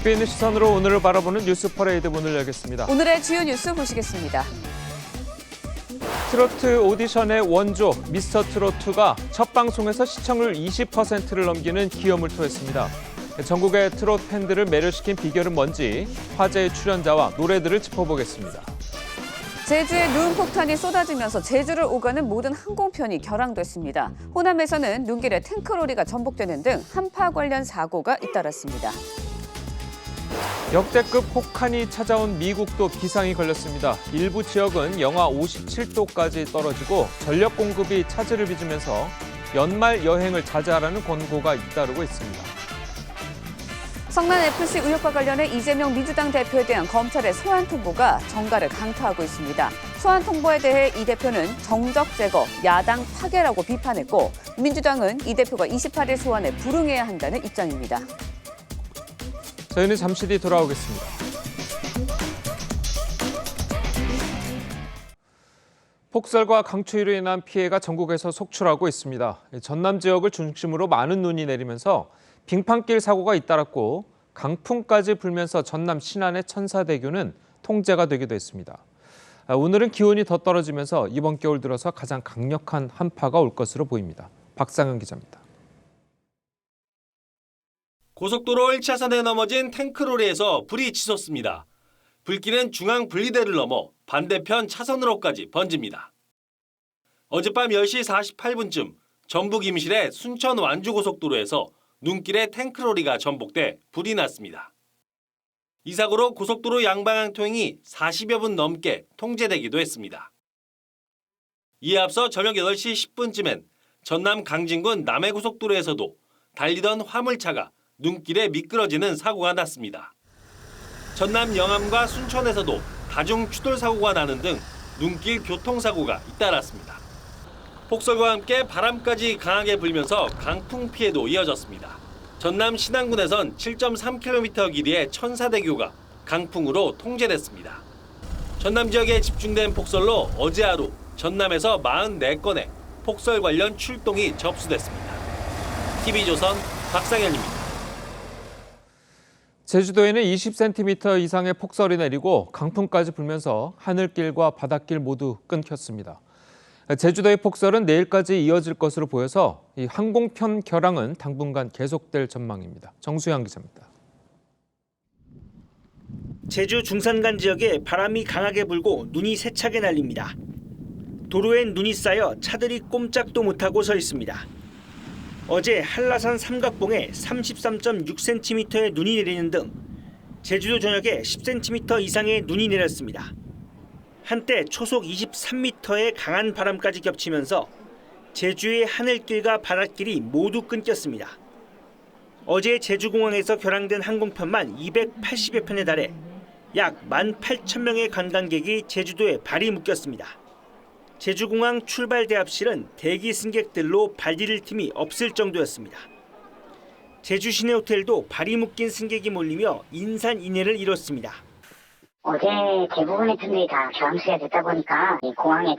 깊이 있는 시선으로 오늘을 바라보는 뉴스 퍼레이드 문을 열겠습니다. 오늘의 주요 뉴스 보시겠습니다. 트로트 오디션의 원조 미스터 트로트가 첫 방송에서 시청률 20%를 넘기는 기염을 토했습니다. 전국의 트로트 팬들을 매료시킨 비결은 뭔지 화제의 출연자와 노래들을 짚어보겠습니다. 제주에 눈폭탄이 쏟아지면서 제주를 오가는 모든 항공편이 결항됐습니다. 호남에서는 눈길에 탱크로리가 전복되는 등 한파 관련 사고가 잇따랐습니다. 역대급 폭한이 찾아온 미국도 비상이 걸렸습니다. 일부 지역은 영하 57도까지 떨어지고 전력 공급이 차질을 빚으면서 연말 여행을 자제하라는 권고가 잇따르고 있습니다. 성남FC 의혹과 관련해 이재명 민주당 대표에 대한 검찰의 소환 통보가 정가를 강타하고 있습니다. 소환 통보에 대해 이 대표는 정적 제거, 야당 파괴라고 비판했고 민주당은 이 대표가 28일 소환에 불응해야 한다는 입장입니다. 저희는 잠시 뒤 돌아오겠습니다. 폭설과 강추위로 인한 피해가 전국에서 속출하고 있습니다. 전남 지역을 중심으로 많은 눈이 내리면서 빙판길 사고가 잇따랐고 강풍까지 불면서 전남 신안의 천사대교는 통제가 되기도 했습니다. 오늘은 기온이 더 떨어지면서 이번 겨울 들어서 가장 강력한 한파가 올 것으로 보입니다. 박상현 기자입니다. 고속도로 1차선에 넘어진 탱크로리에서 불이 치솟습니다. 불길은 중앙 분리대를 넘어 반대편 차선으로까지 번집니다. 어젯밤 10시 48분쯤 전북 임실의 순천 완주고속도로에서 눈길에 탱크로리가 전복돼 불이 났습니다. 이 사고로 고속도로 양방향 통행이 40여 분 넘게 통제되기도 했습니다. 이에 앞서 저녁 8시 10분쯤엔 전남 강진군 남해고속도로에서도 달리던 화물차가 눈길에 미끄러지는 사고가 났습니다. 전남 영암과 순천에서도 다중 추돌 사고가 나는 등 눈길 교통사고가 잇따랐습니다. 폭설과 함께 바람까지 강하게 불면서 강풍 피해도 이어졌습니다. 전남 신안군에선 7.3km 길이의 천사대교가 강풍으로 통제됐습니다. 전남 지역에 집중된 폭설로 어제 하루 전남에서 44건의 폭설 관련 출동이 접수됐습니다. TV조선 박상현입니다. 제주도에는 20cm 이상의 폭설이 내리고 강풍까지 불면서 하늘길과 바닷길 모두 끊겼습니다. 제주도의 폭설은 내일까지 이어질 것으로 보여서 이 항공편 결항은 당분간 계속될 전망입니다. 정수영 기자입니다. 제주 중산간 지역에 바람이 강하게 불고 눈이 세차게 날립니다. 도로엔 눈이 쌓여 차들이 꼼짝도 못하고 서 있습니다. 어제 한라산 삼각봉에 33.6cm의 눈이 내리는 등 제주도 전역에 10cm 이상의 눈이 내렸습니다. 한때 초속 23m의 강한 바람까지 겹치면서 제주의 하늘길과 바닷길이 모두 끊겼습니다. 어제 제주공항에서 결항된 항공편만 280여 편에 달해 약 18,000명의 관광객이 제주도에 발이 묶였습니다. 제주공항 출발 대합실은 대기 승객들로 발 디딜 틈이 없을 정도였습니다. 제주 시내 호텔도 발이 묶인 승객이 몰리며 인산인해를 이뤘습니다. 어제 대부분의 편들이 다 결항수가 됐다 보니까 이 공항에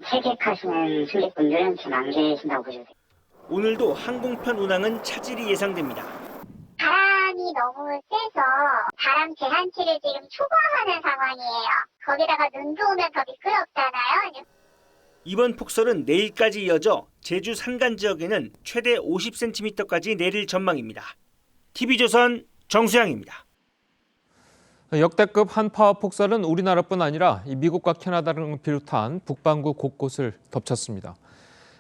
체객하시는 승객분들은 지금 안 계신다고 보셔도 돼요. 오늘도 항공편 운항은 차질이 예상됩니다. 바람이 너무 세서 바람 제한치를 지금 초과하는 상황이에요. 거기다가 눈도 오면 더 미끄럽잖아요. 이번 폭설은 내일까지 이어져 제주 산간 지역에는 최대 50cm까지 내릴 전망입니다. TV조선 정수양입니다. 역대급 한파와 폭설은 우리나라뿐 아니라 미국과 캐나다를 비롯한 북반구 곳곳을 덮쳤습니다.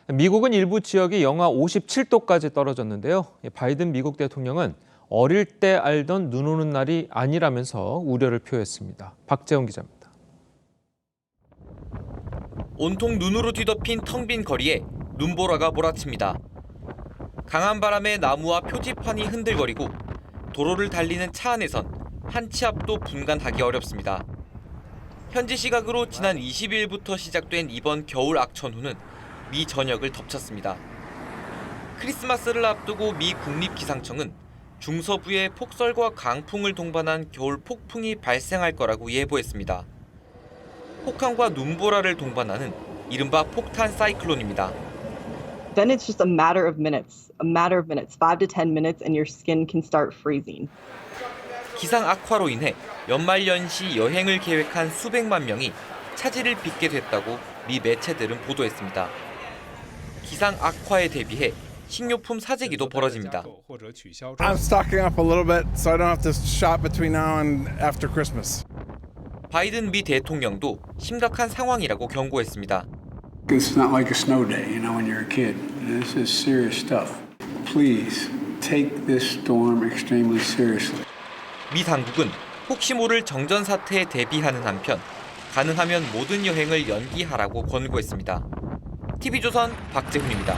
미국은 일부 지역이 영하 57도까지 떨어졌는데요. 바이든 미국 대통령은 어릴 때 알던 눈 오는 날이 아니라면서 우려를 표했습니다. 박재훈 기자입니다. 온통 눈으로 뒤덮인 텅 빈 거리에 눈보라가 몰아칩니다. 강한 바람에 나무와 표지판이 흔들거리고 도로를 달리는 차 안에선 한 치 앞도 분간하기 어렵습니다. 현지 시각으로 지난 20일부터 시작된 이번 겨울 악천후는 미 전역을 덮쳤습니다. 크리스마스를 앞두고 미 국립기상청은 중서부에 폭설과 강풍을 동반한 겨울 폭풍이 발생할 거라고 예보했습니다. 폭탄과 눈보라를 동반하는 이른바 폭탄 사이클론입니다. Then it's just a matter of minutes, 5 to 10 minutes, and your skin can start freezing. 기상 악화로 인해 연말연시 여행을 계획한 수백만 명이 차질을 빚게 됐다고 미 매체들은 보도했습니다. 기상 악화에 대비해 식료품 사재기도 벌어집니다. I'm stocking up a little bit so I don't have to shop between now and after Christmas. 바이든 미 대통령도 심각한 상황이라고 경고했습니다. It's not like a snow day, you know, when you're a kid. This is serious stuff. Please take this storm extremely seriously. 미 당국은 혹시 모를 정전 사태에 대비하는 한편 가능하면 모든 여행을 연기하라고 권고했습니다. TV조선 박재훈입니다.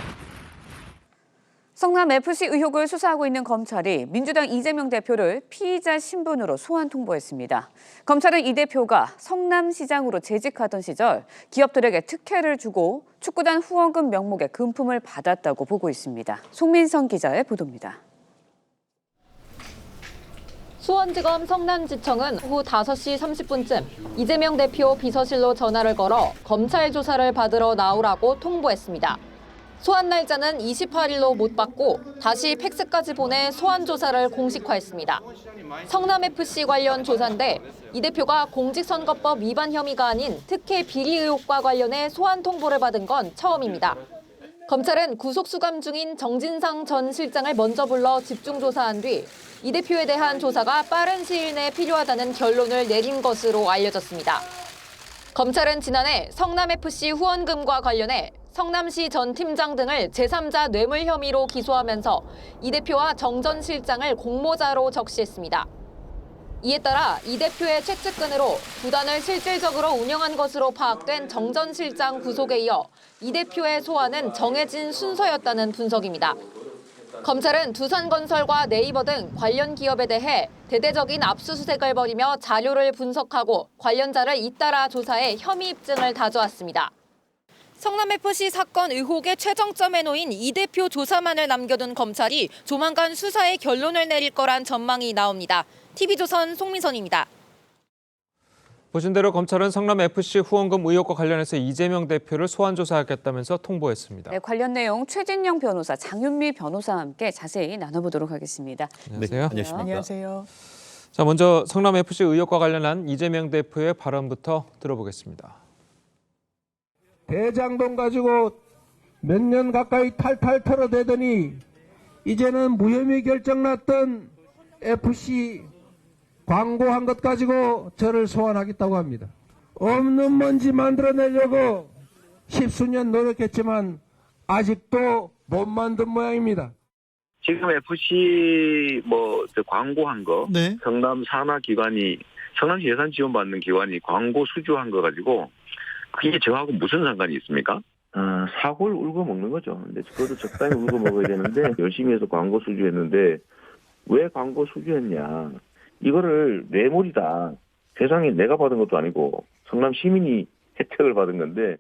성남FC 의혹을 수사하고 있는 검찰이 민주당 이재명 대표를 피의자 신분으로 소환 통보했습니다. 검찰은 이 대표가 성남시장으로 재직하던 시절 기업들에게 특혜를 주고 축구단 후원금 명목의 금품을 받았다고 보고 있습니다. 송민성 기자의 보도입니다. 수원지검 성남지청은 오후 5시 30분쯤 이재명 대표 비서실로 전화를 걸어 검찰 조사를 받으러 나오라고 통보했습니다. 소환 날짜는 28일로 못 받고 다시 팩스까지 보내 소환 조사를 공식화했습니다. 성남FC 관련 조사인데 이 대표가 공직선거법 위반 혐의가 아닌 특혜 비리 의혹과 관련해 소환 통보를 받은 건 처음입니다. 검찰은 구속 수감 중인 정진상 전 실장을 먼저 불러 집중 조사한 뒤 이 대표에 대한 조사가 빠른 시일 내에 필요하다는 결론을 내린 것으로 알려졌습니다. 검찰은 지난해 성남FC 후원금과 관련해 성남시 전 팀장 등을 제3자 뇌물 혐의로 기소하면서 이 대표와 정 전 실장을 공모자로 적시했습니다. 이에 따라 이 대표의 최측근으로 구단을 실질적으로 운영한 것으로 파악된 정 전 실장 구속에 이어 이 대표의 소환은 정해진 순서였다는 분석입니다. 검찰은 두산건설과 네이버 등 관련 기업에 대해 대대적인 압수수색을 벌이며 자료를 분석하고 관련자를 잇따라 조사해 혐의 입증을 다져왔습니다. 성남FC 사건 의혹의 최정점에 놓인 이 대표 조사만을 남겨둔 검찰이 조만간 수사에 결론을 내릴 거란 전망이 나옵니다. TV조선 송민선입니다. 보신 대로 검찰은 성남FC 후원금 의혹과 관련해서 이재명 대표를 소환 조사하겠다면서 통보했습니다. 네, 관련 내용 최진영 변호사, 장윤미 변호사와 함께 자세히 나눠보도록 하겠습니다. 안녕하세요. 네, 안녕하세요. 자, 먼저 성남FC 의혹과 관련한 이재명 대표의 발언부터 들어보겠습니다. 대장동 가지고 몇 년 가까이 탈탈 털어대더니 이제는 무혐의 결정 났던 FC 광고한 것 가지고 저를 소환하겠다고 합니다. 없는 먼지 만들어내려고 십수년 노력했지만 아직도 못 만든 모양입니다. 지금 FC 광고한 거, 네. 성남 산하기관이 성남시 예산 지원받는 기관이 광고 수주한 거 가지고 그게 저하고 무슨 상관이 있습니까? 사골 울고 먹는 거죠. 근데 그것도 적당히 울고 먹어야 되는데 열심히 해서 광고 수주했는데 왜 광고 수주했냐? 이거를 뇌물이다. 세상에 내가 받은 것도 아니고 성남 시민이 혜택을 받은 건데.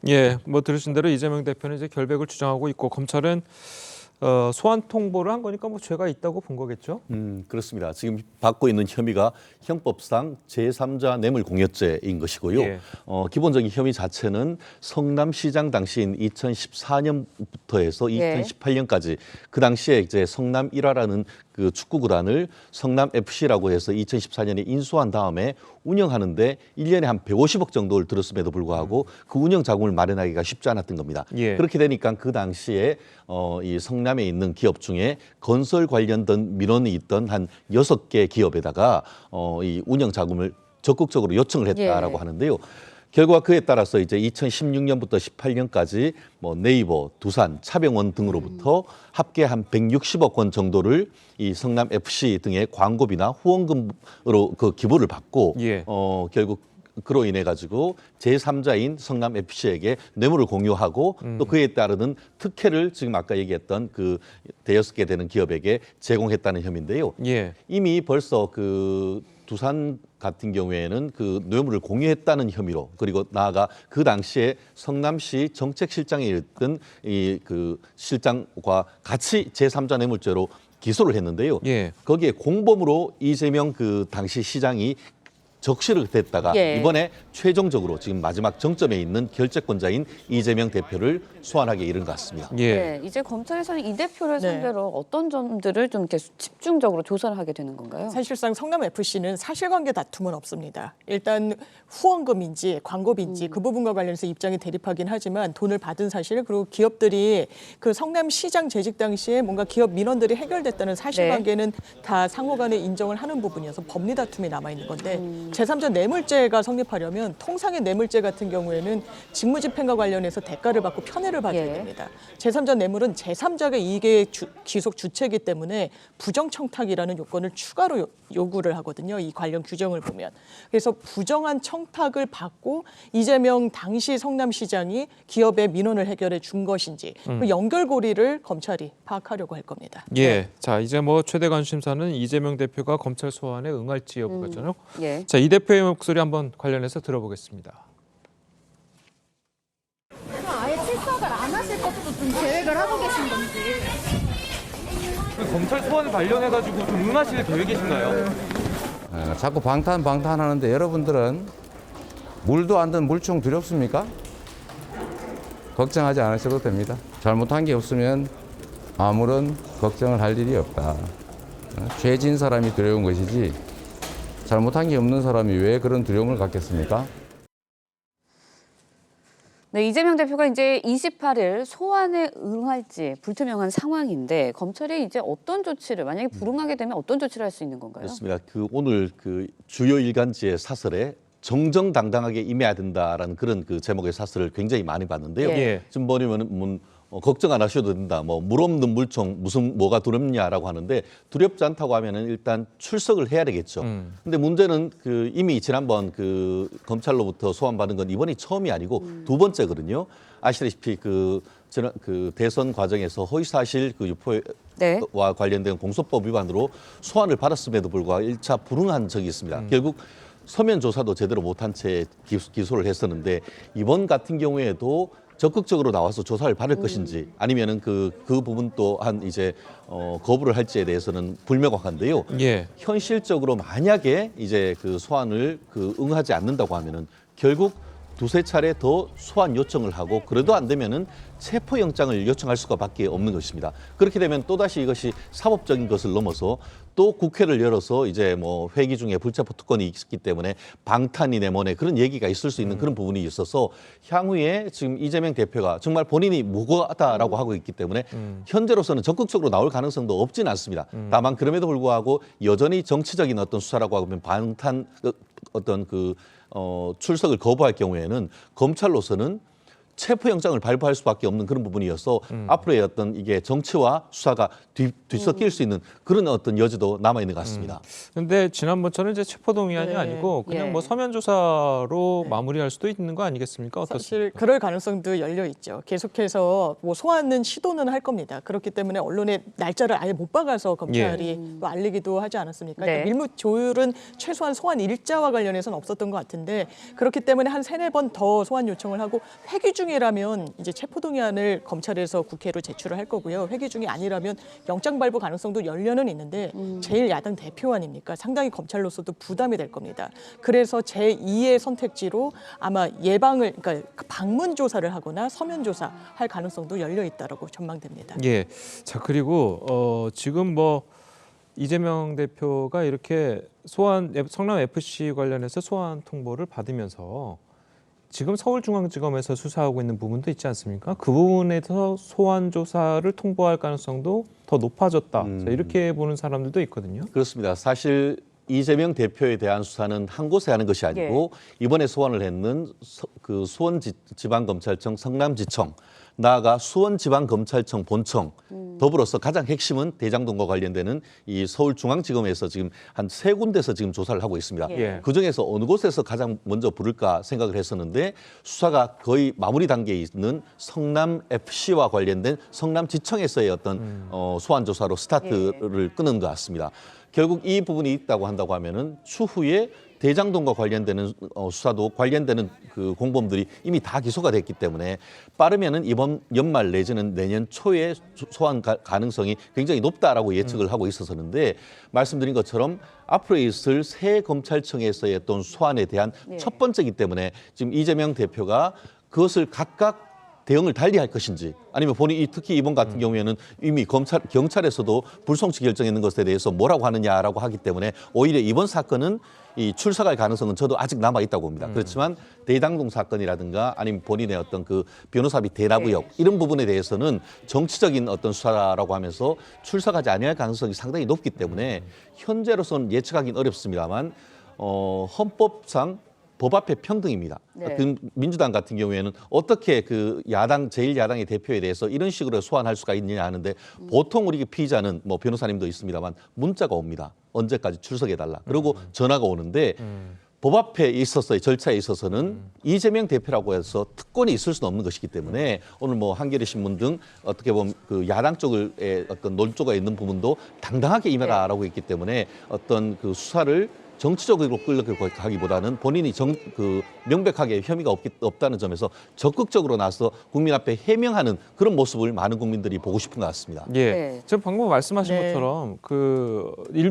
예, 뭐 들으신 대로 이재명 대표는 이제 결백을 주장하고 있고 검찰은 소환 통보를 한 거니까 뭐 죄가 있다고 본 거겠죠? 그렇습니다. 지금 받고 있는 혐의가 형법상 제3자 뇌물공여죄인 것이고요. 예. 기본적인 혐의 자체는 성남시장 당시인 2014년부터 해서 2018년까지 그 당시에 이제 성남 1화라는 그 축구구단을 성남FC라고 해서 2014년에 인수한 다음에 운영하는데 1년에 한 150억 정도를 들었음에도 불구하고 그 운영 자금을 마련하기가 쉽지 않았던 겁니다. 예. 그렇게 되니까 그 당시에 이 성남에 있는 기업 중에 건설 관련된 민원이 있던 한 6개 기업에다가 이 운영 자금을 적극적으로 요청을 했다라고 하는데요. 결과 그에 따라서 이제 2016년부터 18년까지 뭐 네이버, 두산, 차병원 등으로부터 합계 한 160억 원 정도를 이 성남 FC 등의 광고비나 후원금으로 그 기부를 받고 결국 그로 인해 가지고 제3자인 성남 FC에게 뇌물을 공유하고 또 그에 따르는 특혜를 지금 아까 얘기했던 그 대여섯 개 되는 기업에게 제공했다는 혐의인데요. 이미 벌써 그 두산 같은 경우에는 그 뇌물을 공유했다는 혐의로 그리고 나아가 그 당시에 성남시 정책실장에 있던 이 그 실장과 같이 제3자 뇌물죄로 기소를 했는데요. 거기에 공범으로 이재명 그 당시 시장이 적시를 됐다가 예. 이번에 최종적으로 지금 마지막 정점에 있는 결재권자인 이재명 대표를 소환하게 이른 것 같습니다. 네, 이제 검찰에서는 이 대표를 상대로 어떤 점들을 좀 이렇게 집중적으로 조사를 하게 되는 건가요? 사실상 성남FC는 사실관계 다툼은 없습니다. 일단 후원금인지 광고비인지 그 부분과 관련해서 입장이 대립하긴 하지만 돈을 받은 사실, 그리고 기업들이 그 성남시장 재직 당시에 뭔가 기업 민원들이 해결됐다는 사실관계는 다 상호간에 인정을 하는 부분이어서 법리 다툼이 남아있는 건데 제3자 뇌물죄가 성립하려면 통상의 뇌물죄 같은 경우에는 직무집행과 관련해서 대가를 받고 편애를 받아야 됩니다. 제3자 뇌물은 제3자가 이익의 귀속 주체이기 때문에 부정청탁이라는 요건을 추가로 요구를 하거든요. 이 관련 규정을 보면. 그래서 부정한 청탁을 받고 이재명 당시 성남시장이 기업의 민원을 해결해 준 것인지 그 연결고리를 검찰이 파악하려고 할 겁니다. 예, 자 이제 뭐 최대 관심사는 이재명 대표가 검찰 소환에 응할지 여부잖아요. 예. 자, 이 대표의 목소리 한번 관련해서 들어보겠습니다. 아예 출석을 안 하실 것도 좀 계획을 하고 계신 건지. 검찰 소환 관련해가지고 좀 응하실 계획이신가요? 자꾸 방탄하는데 여러분들은 물도 안 든 물총 두렵습니까? 걱정하지 않으셔도 됩니다. 잘못한 게 없으면 아무런 걱정을 할 일이 없다. 죄진 사람이 두려운 것이지 잘못한 게 없는 사람이 왜 그런 두려움을 갖겠습니까? 네, 이재명 대표가 이제 28일 소환에 응할지 불투명한 상황인데 검찰이 이제 어떤 조치를 만약에 불응하게 되면 어떤 조치를 할 수 있는 건가요? 그렇습니다. 오늘 주요 일간지의 사설에 정정당당하게 임해야 된다라는 그런 제목의 사설을 굉장히 많이 봤는데요. 예. 지금 보면 걱정 안 하셔도 된다. 물 없는 물총 뭐가 두렵냐라고 하는데 두렵지 않다고 하면은 일단 출석을 해야 되겠죠. 근데 문제는 이미 지난번 검찰로부터 소환받은 건 이번이 처음이 아니고 두 번째거든요. 아시다시피 대선 과정에서 허위사실 유포와 관련된 공소법 위반으로 소환을 받았음에도 불구하고 1차 불응한 적이 있습니다. 결국 서면 조사도 제대로 못한 채 기소를 했었는데 이번 같은 경우에도 적극적으로 나와서 조사를 받을 것인지 아니면은 그 부분 또한 이제 거부를 할지에 대해서는 불명확한데요. 예. 현실적으로 만약에 이제 소환을 응하지 않는다고 하면은 결국 두세 차례 더 소환 요청을 하고 그래도 안 되면은 체포영장을 요청할 수밖에 없는 것입니다. 그렇게 되면 또다시 이것이 사법적인 것을 넘어서 또 국회를 열어서 이제 회기 중에 불체포 특권이 있기 때문에 방탄이네 뭐네 그런 얘기가 있을 수 있는 그런 부분이 있어서 향후에 지금 이재명 대표가 정말 본인이 무고하다라고 하고 있기 때문에 현재로서는 적극적으로 나올 가능성도 없지는 않습니다. 다만 그럼에도 불구하고 여전히 정치적인 어떤 수사라고 하면 방탄 출석을 거부할 경우에는 검찰로서는 체포영장을 발부할 수밖에 없는 그런 부분이어서 앞으로의 어떤 이게 정치와 수사가 뒤섞일 수 있는 그런 어떤 여지도 남아 있는 것 같습니다. 근데 지난번처럼 이제 체포동의안이 아니고 그냥 서면 조사로 마무리할 수도 있는 거 아니겠습니까? 어떻습니까? 사실 그럴 가능성도 열려 있죠. 계속해서 소환은 시도는 할 겁니다. 그렇기 때문에 언론에 날짜를 아예 못 박아서 검찰이 또 알리기도 하지 않았습니까? 그러니까 밀무 조율은 최소한 소환 일자와 관련해서는 없었던 것 같은데 그렇기 때문에 한 3-4번 더 소환 요청을 하고 회기 중이라면 이제 체포동의안을 검찰에서 국회로 제출을 할 거고요. 회기 중이 아니라면 영장 발부 가능성도 열려는 있는데 제1야당 대표 아닙니까? 상당히 검찰로서도 부담이 될 겁니다. 그래서 제2의 선택지로 아마 그러니까 방문 조사를 하거나 서면 조사할 가능성도 열려 있다라고 전망됩니다. 예. 자, 그리고 지금 이재명 대표가 이렇게 성남 FC 관련해서 소환 통보를 받으면서 지금 서울중앙지검에서 수사하고 있는 부분도 있지 않습니까? 그 부분에서 소환 조사를 통보할 가능성도 더 높아졌다. 자, 이렇게 보는 사람들도 있거든요. 그렇습니다. 사실 이재명 대표에 대한 수사는 한 곳에 하는 것이 아니고 이번에 소환을 했는 수원지방검찰청 성남지청 나아가 수원지방검찰청 본청 더불어서 가장 핵심은 대장동과 관련되는 이 서울중앙지검에서 지금 한 3군데서 지금 조사를 하고 있습니다. 그중에서 어느 곳에서 가장 먼저 부를까 생각을 했었는데 수사가 거의 마무리 단계에 있는 성남FC와 관련된 성남지청에서의 어떤 소환 조사로 스타트를 끄는 것 같습니다. 결국 이 부분이 있다고 한다고 하면은 추후에 대장동과 관련되는 수사도 관련되는 그 공범들이 이미 다 기소가 됐기 때문에 빠르면은 이번 연말 내지는 내년 초에 소환 가능성이 굉장히 높다라고 예측을 하고 있었는데 말씀드린 것처럼 앞으로 있을 새 검찰청에서의 어떤 소환에 대한 첫 번째이기 때문에 지금 이재명 대표가 그것을 각각 대응을 달리 할 것인지 아니면 본인이 특히 이번 같은 경우에는 이미 경찰에서도 불송치 결정했는 것에 대해서 뭐라고 하느냐라고 하기 때문에 오히려 이번 사건은 이 출석할 가능성은 저도 아직 남아 있다고 봅니다. 그렇지만 대장동 사건이라든가 아니면 본인의 어떤 그 변호사비 대납 의혹 이런 부분에 대해서는 정치적인 어떤 수사라고 하면서 출석하지 아니할 가능성이 상당히 높기 때문에 현재로서는 예측하기는 어렵습니다만 헌법상 법 앞에 평등입니다. 민주당 같은 경우에는 어떻게 그 제1야당의 대표에 대해서 이런 식으로 소환할 수가 있느냐 하는데 보통 우리 피의자는 뭐 변호사님도 있습니다만 문자가 옵니다. 언제까지 출석해달라. 그리고 전화가 오는데 법 앞에 있어서의 절차에 있어서는 이재명 대표라고 해서 특권이 있을 수는 없는 것이기 때문에 오늘 뭐 한겨레 신문 등 어떻게 보면 그 야당 쪽의 어떤 논조가 있는 부분도 당당하게 임해라라고 했기 때문에 어떤 그 수사를 정치적으로 끌려가기보다는 본인이 명백하게 혐의가 없다는 점에서 적극적으로 나서 국민 앞에 해명하는 그런 모습을 많은 국민들이 보고 싶은 것 같습니다. 예, 지금 방금 말씀하신 것처럼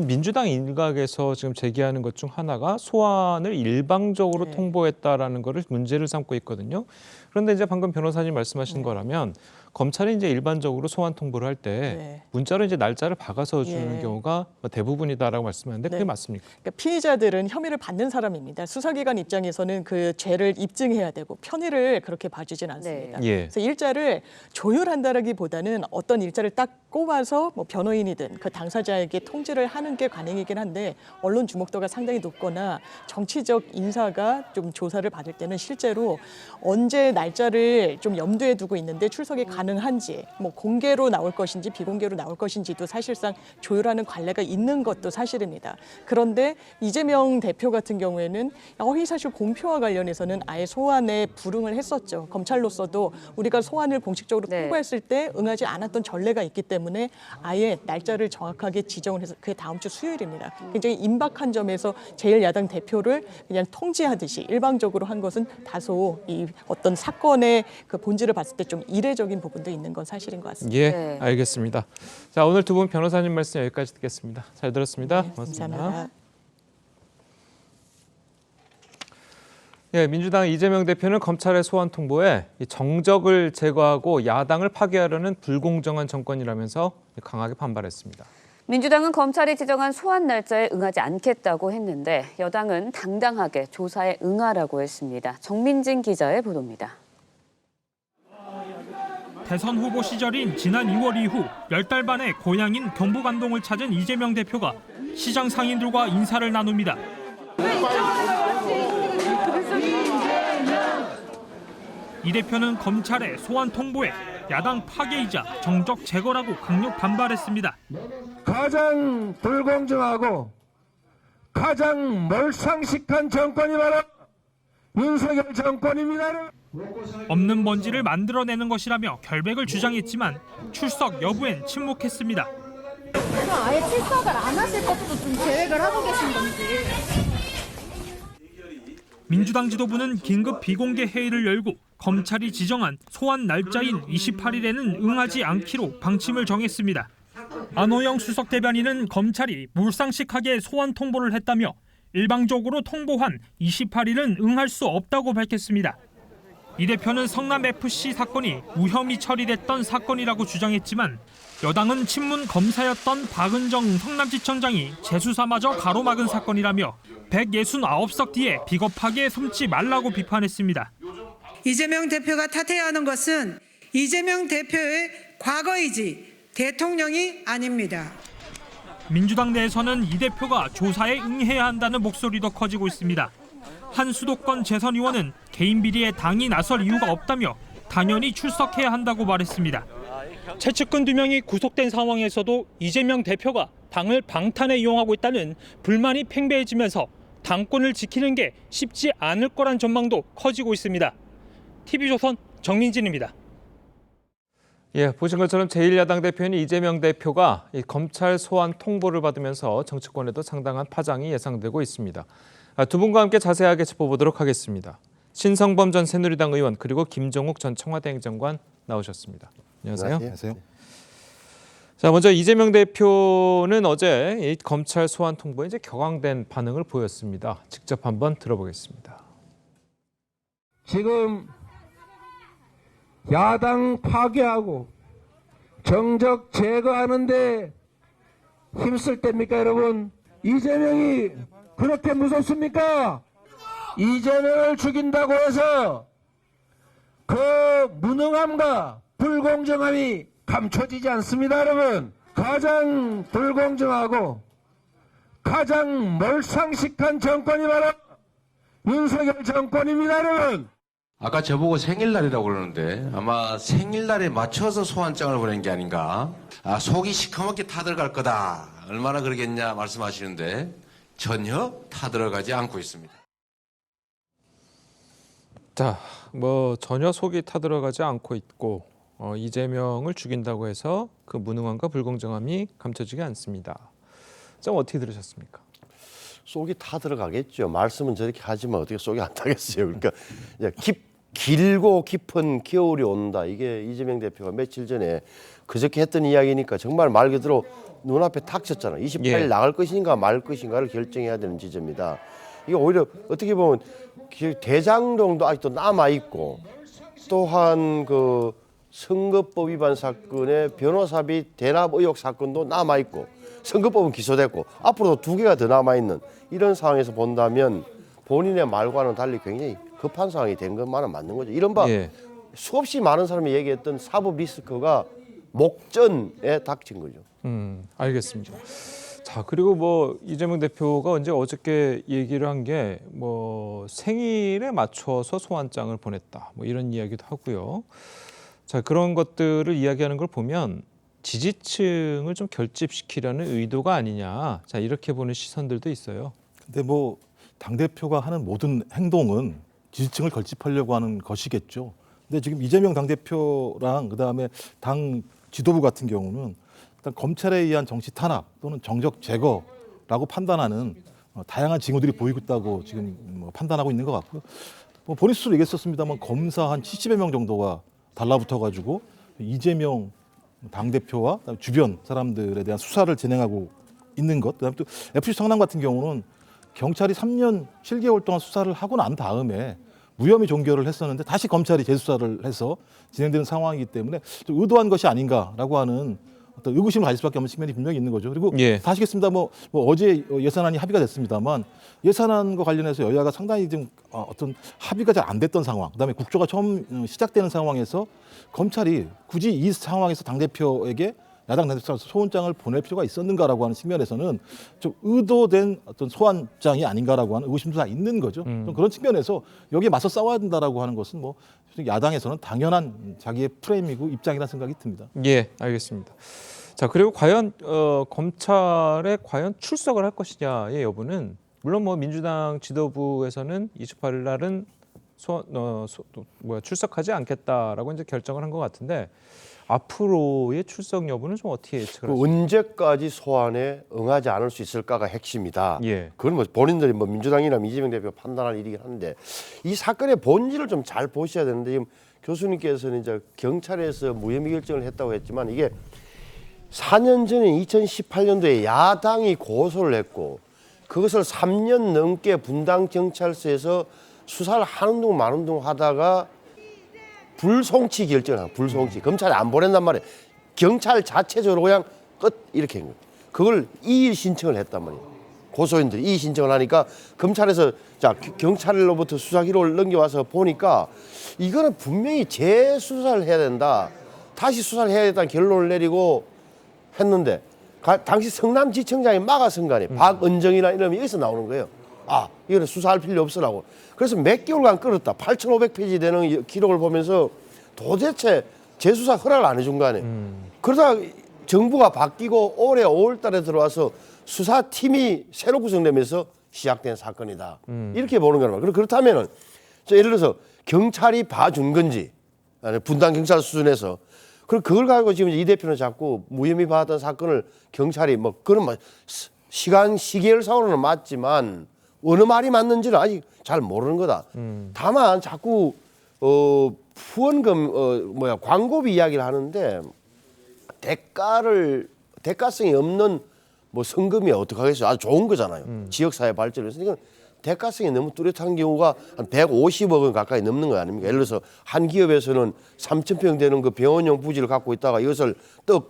민주당 일각에서 지금 제기하는 것 중 하나가 소환을 일방적으로 통보했다라는 거를 문제를 삼고 있거든요. 그런데 이제 방금 변호사님 말씀하신 거라면 검찰이 이제 일반적으로 소환 통보를 할 때 문자로 이제 날짜를 박아서 주는 경우가 대부분이다라고 말씀하는데 그게 맞습니까? 그러니까 피의자들은 혐의를 받는 사람입니다. 수사기관 입장에서는 그 죄를 입증해야 되고 편의를 그렇게 봐주진 않습니다. 그래서 일자를 조율한다라기보다는 어떤 일자를 딱 꼽아서 뭐 변호인이든 그 당사자에게 통지를 하는 게 관행이긴 한데 언론 주목도가 상당히 높거나 정치적 인사가 좀 조사를 받을 때는 실제로 언제 날짜를 좀 염두에 두고 있는데 출석이 가능한지 뭐 공개로 나올 것인지 비공개로 나올 것인지도 사실상 조율하는 관례가 있는 것도 사실입니다. 그런데 이재명 대표 같은 경우에는 허위사실 공표와 관련해서는 아예 소환에 불응을 했었죠. 검찰로서도 우리가 소환을 공식적으로 통보했을 때 응하지 않았던 전례가 있기 때문에 아예 날짜를 정확하게 지정을 해서 그게 다음 주 수요일입니다. 굉장히 임박한 점에서 제1야당 대표를 그냥 통지하듯이 일방적으로 한 것은 다소 이 어떤 사건의 그 본질을 봤을 때 좀 이례적인 부분도 있는 건 사실인 것 같습니다. 예, 알겠습니다. 자, 오늘 두 분 변호사님 말씀 여기까지 듣겠습니다. 잘 들었습니다. 고맙습니다. 감사합니다. 예, 민주당 이재명 대표는 검찰의 소환 통보에 정적을 제거하고 야당을 파괴하려는 불공정한 정권이라면서 강하게 반발했습니다. 민주당은 검찰이 지정한 소환 날짜에 응하지 않겠다고 했는데 여당은 당당하게 조사에 응하라고 했습니다. 정민진 기자의 보도입니다. 대선 후보 시절인 지난 2월 이후 10달 만에 고향인 경북안동을 찾은 이재명 대표가 시장 상인들과 인사를 나눕니다. 이 대표는 검찰의 소환 통보에 야당 파괴이자 정적 제거라고 강력 반발했습니다. 가장 불공정하고 가장 몰상식한 정권이 바로 윤석열 정권입니다. 없는 먼지를 만들어내는 것이라며 결백을 주장했지만 출석 여부엔 침묵했습니다. 아예 출석을 안 하실 것도 좀 계획을 하고 계신 건지. 민주당 지도부는 긴급 비공개 회의를 열고 검찰이 지정한 소환 날짜인 28일에는 응하지 않기로 방침을 정했습니다. 안호영 수석 대변인은 검찰이 몰상식하게 소환 통보를 했다며 일방적으로 통보한 28일은 응할 수 없다고 밝혔습니다. 이 대표는 성남FC 사건이 무혐의 처리됐던 사건이라고 주장했지만 여당은 친문 검사였던 박은정 성남지청장이 재수사마저 가로막은 사건이라며 169석 뒤에 비겁하게 숨지 말라고 비판했습니다. 이재명 대표가 탓해야 하는 것은 이재명 대표의 과거이지 대통령이 아닙니다. 민주당 내에서는 이 대표가 조사에 응해야 한다는 목소리도 커지고 있습니다. 한 수도권 재선 의원은 개인 비리에 당이 나설 이유가 없다며 당연히 출석해야 한다고 말했습니다. 최측근 2명이 구속된 상황에서도 이재명 대표가 당을 방탄에 이용하고 있다는 불만이 팽배해지면서 당권을 지키는 게 쉽지 않을 거란 전망도 커지고 있습니다. TV조선 정민진입니다. 예, 보신 것처럼 제1야당 대표인 이재명 대표가 이 검찰 소환 통보를 받으면서 정치권에도 상당한 파장이 예상되고 있습니다. 두 분과 함께 자세하게 짚어보도록 하겠습니다. 신성범 전 새누리당 의원 그리고 김종욱 전 청와대 행정관 나오셨습니다. 안녕하세요. 안녕하세요. 자, 먼저 이재명 대표는 어제 이 검찰 소환 통보에 이제 격앙된 반응을 보였습니다. 직접 한번 들어보겠습니다. 지금 야당 파괴하고 정적 제거하는데 힘쓸 때입니까, 여러분? 이재명이 그렇게 무섭습니까? 이재명을 죽인다고 해서 그 무능함과 불공정함이 감춰지지 않습니다, 여러분. 가장 불공정하고 가장 몰상식한 정권이 바로 윤석열 정권입니다, 여러분. 아까 저보고 생일날이라고 그러는데 아마 생일날에 맞춰서 소환장을 보낸 게 아닌가. 속이 시커멓게 타들어갈 거다. 얼마나 그러겠냐 말씀하시는데 전혀 타들어가지 않고 있습니다. 자, 전혀 속이 타들어가지 않고 있고 이재명을 죽인다고 해서 그 무능함과 불공정함이 감춰지지 않습니다. 좀 어떻게 들으셨습니까? 속이 타들어가겠죠. 말씀은 저렇게 하지만 어떻게 속이 안 타겠어요. 그러니까 길고 깊은 겨울이 온다. 이게 이재명 대표가 며칠 전에 그저께 했던 이야기니까 정말 말 그대로 눈앞에 닥쳤잖아요. 28일 나갈 것인가 말 것인가를 결정해야 되는 지점이다. 이게 오히려 어떻게 보면 대장동도 아직도 남아있고 또한 그 선거법 위반 사건의 변호사비 대납 의혹 사건도 남아있고 선거법은 기소됐고 앞으로도 2개가 더 남아있는 이런 상황에서 본다면 본인의 말과는 달리 굉장히 급한 상황이 된 것만은 맞는 거죠. 이른바 수없이 많은 사람이 얘기했던 사법 리스크가 목전에 닥친 거죠. 알겠습니다. 자, 그리고 이재명 대표가 어저께 얘기를 한 게 생일에 맞춰서 소환장을 보냈다. 이런 이야기도 하고요. 자, 그런 것들을 이야기하는 걸 보면 지지층을 좀 결집시키려는 의도가 아니냐. 자, 이렇게 보는 시선들도 있어요. 근데 당대표가 하는 모든 행동은 지지층을 결집하려고 하는 것이겠죠. 근데 지금 이재명 당대표랑 그다음에 당 지도부 같은 경우는 일단 검찰에 의한 정치 탄압 또는 정적 제거라고 판단하는 다양한 징후들이 보이고 있다고 지금 판단하고 있는 것 같고요. 본인 스스로 얘기했었습니다만 검사 한 70여 명 정도가 달라붙어가지고 이재명 당대표와 주변 사람들에 대한 수사를 진행하고 있는 것. 그다음에 또 FC 성남 같은 경우는 경찰이 3년 7개월 동안 수사를 하고 난 다음에 무혐의 종결을 했었는데 다시 검찰이 재수사를 해서 진행되는 상황이기 때문에 좀 의도한 것이 아닌가라고 하는 어떤 의구심을 가질 수밖에 없는 측면이 분명히 있는 거죠. 그리고 다 아시겠습니다. 어제 예산안이 합의가 됐습니다만 예산안과 관련해서 여야가 상당히 좀 어떤 합의가 잘 안 됐던 상황, 그다음에 국조가 처음 시작되는 상황에서 검찰이 굳이 이 상황에서 당대표에게 야당 당대표 소환장을 보낼 필요가 있었는가라고 하는 측면에서는 좀 의도된 어떤 소환장이 아닌가라고 하는 의구심도 다 있는 거죠. 좀 그런 측면에서 여기에 맞서 싸워야 된다라고 하는 것은 야당에서는 당연한 자기의 프레임이고 입장이라는 생각이 듭니다. 예, 알겠습니다. 자, 그리고 과연 검찰에 과연 출석을 할 것이냐의 여부는 물론 민주당 지도부에서는 28일 날은 출석하지 않겠다라고 이제 결정을 한 것 같은데 앞으로의 출석 여부는 좀 어떻게 예측을 하십니까? 언제까지 소환에 응하지 않을 수 있을까가 핵심이다. 그건 본인들이 민주당이나 이재명 대표가 판단할 일이긴 한데 이 사건의 본질을 좀 잘 보셔야 되는데 지금 교수님께서는 이제 경찰에서 무혐의 결정을 했다고 했지만 이게 4년 전에 2018년도에 야당이 고소를 했고 그것을 3년 넘게 분당 경찰서에서 수사를 하는 둥 마는 둥 하다가 불송치 결정을 한 불송치. 검찰이 안 보낸단 말이에요. 경찰 자체적으로 그냥 끝 이렇게 한 거예요. 그걸 이의 신청을 했단 말이에요. 고소인들이 이의 신청을 하니까 검찰에서 경찰로부터 수사 기록을 넘겨와서 보니까 이거는 분명히 재수사를 해야 된다. 다시 수사를 해야 된다는 결론을 내리고 했는데 당시 성남지청장이 막아선 거 아니에요. 박은정이나 이름이 여기서 나오는 거예요. 이거는 수사할 필요 없으라고. 그래서 몇 개월간 끌었다. 8,500페이지 되는 기록을 보면서 도대체 재수사 허락을 안 해준 거 아니에요. 그러다가 정부가 바뀌고 올해 5월 달에 들어와서 수사팀이 새로 구성되면서 시작된 사건이다. 이렇게 보는 거란 말이에요. 그렇다면 예를 들어서 경찰이 봐준 건지 분당 경찰 수준에서 그걸 가지고 지금 이 대표는 자꾸 무혐의 받았던 사건을 경찰이 그런 시계열상으로는 맞지만 어느 말이 맞는지는 아직 잘 모르는 거다. 다만 자꾸 후원금 광고비 이야기를 하는데 대가성이 없는 뭐 성금이 어떻게 하겠어요? 아주 좋은 거잖아요. 지역사회 발전을 위해서. 이건 대가성이 너무 뚜렷한 경우가 한 150억 원 가까이 넘는 거 아닙니까? 예를 들어서 한 기업에서는 3,000평 되는 그 병원용 부지를 갖고 있다가 이것을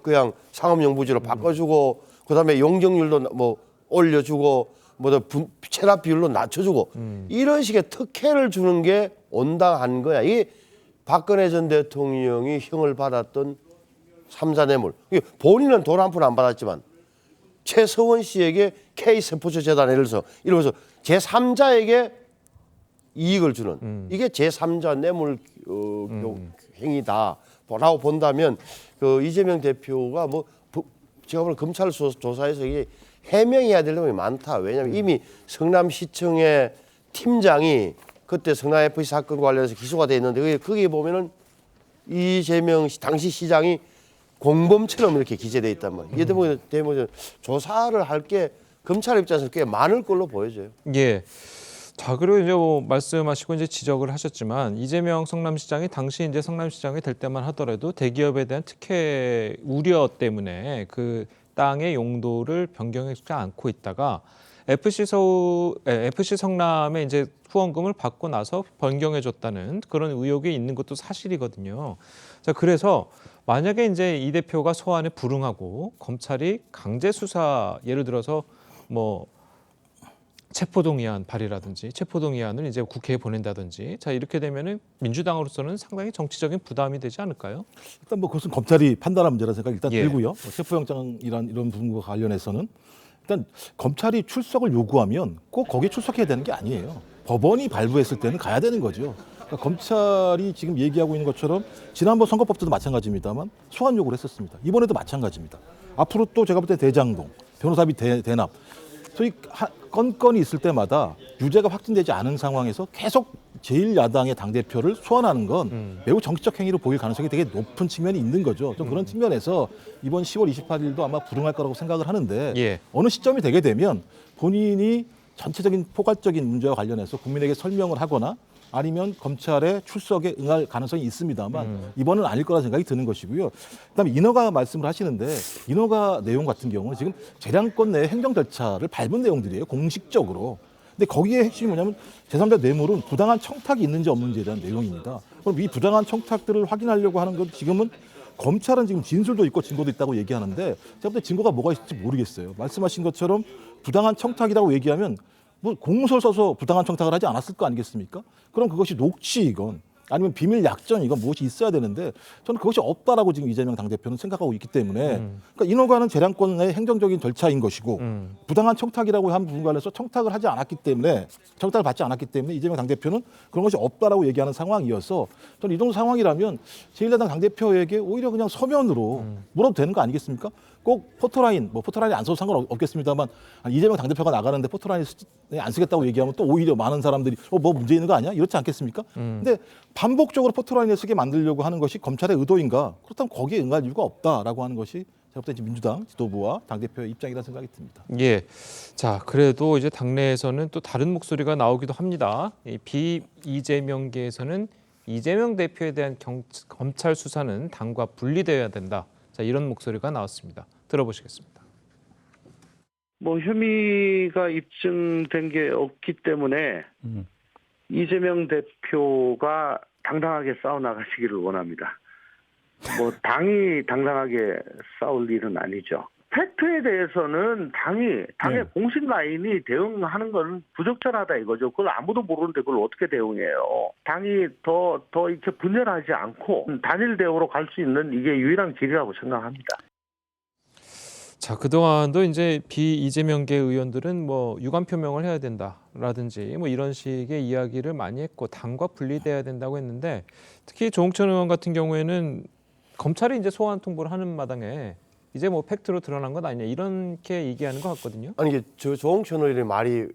그냥 상업용 부지로 바꿔주고 그다음에 용적률도 뭐 올려주고 체납 비율로 낮춰주고 이런 식의 특혜를 주는 게 온당한 거야. 이게 박근혜 전 대통령이 형을 받았던 3자 뇌물. 본인은 돈 한 푼 안 받았지만 최서원 씨에게 K스포츠재단 예를 들어서 이러면서 제3자에게 이익을 주는 이게 제3자 뇌물 행위다라고 본다면 그 이재명 대표가 제가 보는 검찰 조사에서 이게 해명해야 될 내용이 많다. 왜냐하면 이미 성남시청의 팀장이 그때 성남FC 사건 관련해서 기소가 돼 있는데 거기에 보면은 이재명 당시 시장이 공범처럼 이렇게 기재돼 있단 말이에요. 이게 되면 조사를 할 게 검찰 입장에서 꽤 많을 걸로 보여져요. 예. 자, 그리고 이제 말씀하시고 이제 지적을 하셨지만 이재명 성남시장이 당시 이제 성남시장이 될 때만 하더라도 대기업에 대한 특혜 우려 때문에 그 땅의 용도를 변경하지 않고 있다가 FC 성남에 이제 후원금을 받고 나서 변경해줬다는 그런 의혹이 있는 것도 사실이거든요. 자, 그래서 만약에 이제 이 대표가 소환에 불응하고 검찰이 강제 수사 예를 들어서 뭐 체포동의안 발의라든지 체포동의안을 이제 국회에 보낸다든지 자 이렇게 되면은 민주당으로서는 상당히 정치적인 부담이 되지 않을까요? 일단 뭐 그것은 검찰이 판단할 문제라는 생각이 일단 예. 들고요. 체포영장이란 이런 부분과 관련해서는 일단 검찰이 출석을 요구하면 꼭 거기에 출석해야 되는 게 아니에요. 법원이 발부했을 때는 가야 되는 거죠. 그러니까 검찰이 지금 얘기하고 있는 것처럼 지난번 선거법 때도 마찬가지입니다만 소환 요구를 했었습니다. 이번에도 마찬가지입니다. 앞으로 또 제가 볼 때 대장동, 변호사비 대납 소위 건건이 있을 때마다 유죄가 확진되지 않은 상황에서 계속 제1야당의 당대표를 소환하는 건 매우 정치적 행위로 보일 가능성이 되게 높은 측면이 있는 거죠. 좀 그런 측면에서 이번 10월 28일도 아마 불응할 거라고 생각을 하는데 예. 어느 시점이 되게 되면 본인이 전체적인 포괄적인 문제와 관련해서 국민에게 설명을 하거나 아니면 검찰의 출석에 응할 가능성이 있습니다만 이번은 아닐 거라 생각이 드는 것이고요. 그다음에 인허가 말씀을 하시는데 인허가 내용 같은 경우는 지금 재량권 내 행정 절차를 밟은 내용들이에요. 공식적으로. 근데 거기에 핵심이 뭐냐면 제3자 뇌물은 부당한 청탁이 있는지 없는지에 대한 내용입니다. 그럼 이 부당한 청탁들을 확인하려고 하는 건 지금은 검찰은 지금 진술도 있고 증거도 있다고 얘기하는데 제가 볼 때 증거가 뭐가 있을지 모르겠어요. 말씀하신 것처럼 부당한 청탁이라고 얘기하면 뭐 공문서를 써서 부당한 청탁을 하지 않았을 거 아니겠습니까? 그럼 그것이 녹취이건 아니면 비밀 약정이건 무엇이 있어야 되는데 저는 그것이 없다라고 지금 이재명 당대표는 생각하고 있기 때문에 그러니까 인허가는 재량권의 행정적인 절차인 것이고 부당한 청탁이라고 한 부분 관련해서 청탁을 하지 않았기 때문에 청탁을 받지 않았기 때문에 이재명 당대표는 그런 것이 없다라고 얘기하는 상황이어서 저는 이 정도 상황이라면 제1야당 당대표에게 오히려 그냥 서면으로 물어도 되는 거 아니겠습니까? 꼭 포토라인, 포토라인이 안 써도 상관없겠습니다만 이재명 당대표가 나가는데 포토라인 안 쓰겠다고 얘기하면 또 오히려 많은 사람들이 뭐 문제 있는 거 아니야? 이렇지 않겠습니까? 근데 반복적으로 포토라인을 쓰게 만들려고 하는 것이 검찰의 의도인가? 그렇다면 거기에 응할 이유가 없다라고 하는 것이 제가 볼 때 민주당 지도부와 당대표의 입장이라는 생각이 듭니다. 예. 자, 그래도 이제 당내에서는 또 다른 목소리가 나오기도 합니다. 이 비이재명계에서는 이재명 대표에 대한 검찰 수사는 당과 분리되어야 된다. 자, 이런 목소리가 나왔습니다. 들어보시겠습니다. 혐의가 입증된 게 없기 때문에 이재명 대표가 당당하게 싸워나가시기를 원합니다. 당이 당당하게 싸울 일은 아니죠. 팩트에 대해서는 당의 공식 라인이 대응하는 건 부적절하다 이거죠. 그걸 아무도 모르는데 그걸 어떻게 대응해요. 당이 더 이렇게 분열하지 않고 단일 대우로 갈 수 있는 이게 유일한 길이라고 생각합니다. 자, 그동안도 이제 비이재명계 의원들은 유감 표명을 해야 된다라든지 이런 식의 이야기를 많이 했고 당과 분리돼야 된다고 했는데 특히 조홍천 의원 같은 경우에는 검찰이 이제 소환 통보를 하는 마당에 이제 팩트로 드러난 것 아니냐 이렇게 얘기하는 것 같거든요. 아니 이게 조홍천 의원의 말이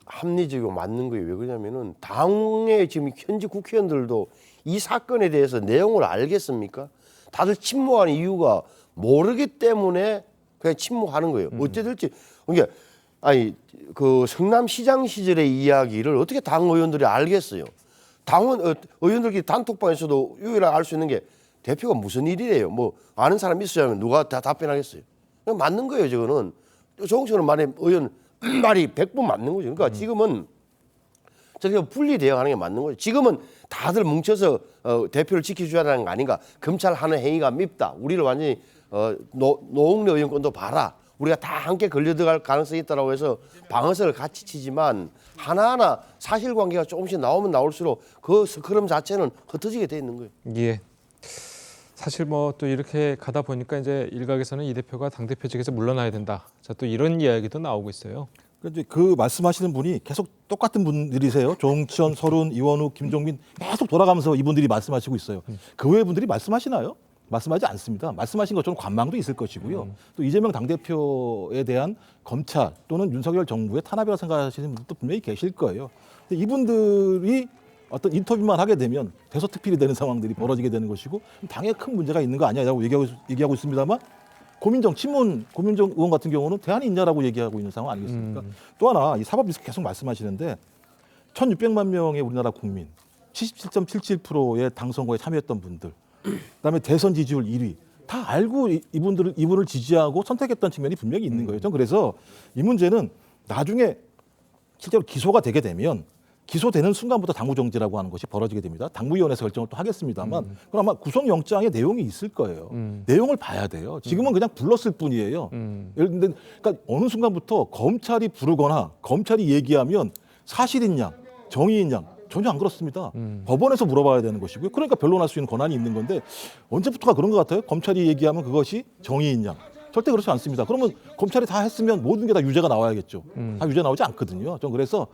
합리적이고 맞는 거예요. 왜 그러냐면은 당의 지금 현직 국회의원들도 이 사건에 대해서 내용을 알겠습니까? 다들 침묵하는 이유가 모르기 때문에 그냥 침묵하는 거예요. 어찌 될지. 그러니까 아니 그 성남시장 시절의 이야기를 어떻게 당 의원들이 알겠어요? 의원들끼리 단톡방에서도 유일하게 알 수 있는 게 대표가 무슨 일이래요. 뭐 아는 사람 있어야면 누가 다 답변하겠어요. 그냥 맞는 거예요. 저거는 조홍천 말에 의원 말이 100번 맞는 거죠. 그러니까 지금은 저렇게 분리 대응하는 게 맞는 거죠. 지금은 다들 뭉쳐서 대표를 지켜줘야 하는 거 아닌가. 검찰 하는 행위가 밉다. 우리를 완전히 노웅래 의원권도 봐라. 우리가 다 함께 걸려 들어갈 가능성이 있다고 해서 방어선을 같이 치지만 하나하나 사실관계가 조금씩 나오면 나올수록 그 스크럼 자체는 흩어지게 돼 있는 거예요. 예. 사실 뭐 또 이렇게 가다 보니까 이제 일각에서는 이 대표가 당대표직에서 물러나야 된다. 자, 또 이런 이야기도 나오고 있어요. 그런데 그 말씀하시는 분이 계속 똑같은 분들이세요. 조홍천, 설훈, 이원욱, 김종민 계속 돌아가면서 이분들이 말씀하시고 있어요. 그 외의 분들이 말씀하시나요? 말씀하지 않습니다. 말씀하신 것처럼 관망도 있을 것이고요. 또 이재명 당대표에 대한 검찰 또는 윤석열 정부의 탄압이라고 생각하시는 분들도 분명히 계실 거예요. 근데 이분들이 어떤 인터뷰만 하게 되면 대서특필이 되는 상황들이 벌어지게 되는 것이고 당에 큰 문제가 있는 거 아니냐고 얘기하고 있습니다만 고민정 의원 같은 경우는 대안이 있냐라고 얘기하고 있는 상황 아니겠습니까? 또 하나 이 사법 리스크 계속 말씀하시는데 1,600만 명의 우리나라 국민 77.77%의 당 선거에 참여했던 분들 그다음에 대선 지지율 1위 다 알고 이분을 지지하고 선택했던 측면이 분명히 있는 거예요. 전 그래서 이 문제는 나중에 실제로 기소가 되게 되면 기소되는 순간부터 당무정지라고 하는 것이 벌어지게 됩니다. 당무위원회에서 결정을 또 하겠습니다만 그럼 아마 구속영장에 내용이 있을 거예요. 내용을 봐야 돼요. 지금은 그냥 불렀을 뿐이에요. 예를 들면 그러니까 어느 순간부터 검찰이 부르거나 검찰이 얘기하면 사실인 양, 정의인 양 전혀 안 그렇습니다. 법원에서 물어봐야 되는 것이고요. 그러니까 변론할 수 있는 권한이 있는 건데 언제부터가 그런 것 같아요? 검찰이 얘기하면 그것이 정의인 양. 절대 그렇지 않습니다. 그러면 검찰이 다 했으면 모든 게 다 유죄가 나와야겠죠. 다 유죄 나오지 않거든요. 전 그래서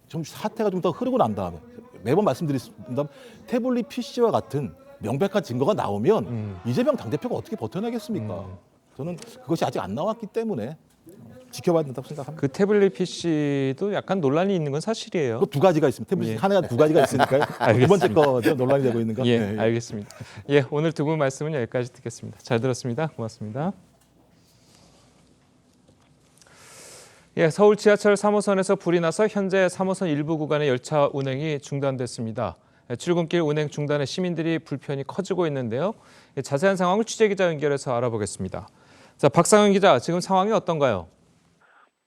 좀 사태가 좀 더 흐르고 난 다음에 매번 말씀드렸습니다. 태블릿 PC와 같은 명백한 증거가 나오면 이재명 당대표가 어떻게 버텨내겠습니까? 저는 그것이 아직 안 나왔기 때문에 지켜봐야 된다고 생각합니다. 그 태블릿 PC도 약간 논란이 있는 건 사실이에요. 그 두 가지가 있습니다. 태블릿 하나가 두 가지가 있으니까요. 두 번째 거 논란이 되고 있는 거. 예, 알겠습니다. 예, 오늘 두 분 말씀은 여기까지 듣겠습니다. 잘 들었습니다. 고맙습니다. 예, 서울 지하철 3호선에서 불이 나서 현재 3호선 일부 구간의 열차 운행이 중단됐습니다. 출근길 운행 중단에 시민들이 불편이 커지고 있는데요. 자세한 상황을 취재기자 연결해서 알아보겠습니다. 자, 박상현 기자, 지금 상황이 어떤가요?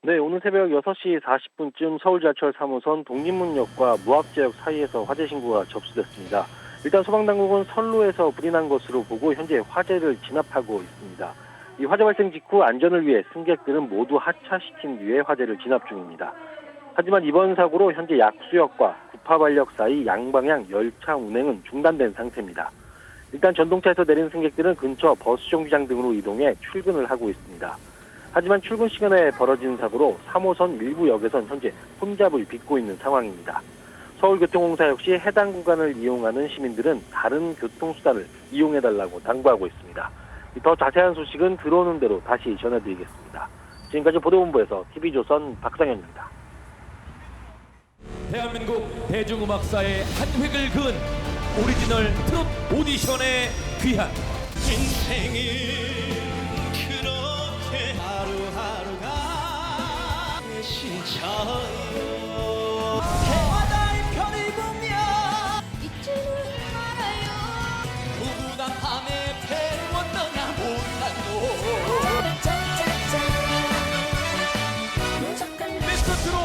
네, 오늘 새벽 6시 40분쯤 서울 지하철 3호선 독립문역과 무학재역 사이에서 화재 신고가 접수됐습니다. 일단 소방당국은 선로에서 불이 난 것으로 보고 현재 화재를 진압하고 있습니다. 이 화재 발생 직후 안전을 위해 승객들은 모두 하차시킨 뒤에 화재를 진압 중입니다. 하지만 이번 사고로 현재 약수역과 구파발역 사이 양방향 열차 운행은 중단된 상태입니다. 일단 전동차에서 내린 승객들은 근처 버스 정류장 등으로 이동해 출근을 하고 있습니다. 하지만 출근 시간에 벌어진 사고로 3호선 일부 역에선 현재 혼잡을 빚고 있는 상황입니다. 서울교통공사 역시 해당 구간을 이용하는 시민들은 다른 교통수단을 이용해달라고 당부하고 있습니다. 더 자세한 소식은 들어오는 대로 다시 전해드리겠습니다. 지금까지 보도본부에서 TV조선 박상현입니다. 대한민국 대중음악사의 한 획을 그은 오리지널 트롯 오디션의 귀한 인생이 그렇게 하루하루가 시차요 해마다의 편을 보며 잊지는 말아요 구구단 밤에 배를 못 떠나 몰라도 미스터 트롯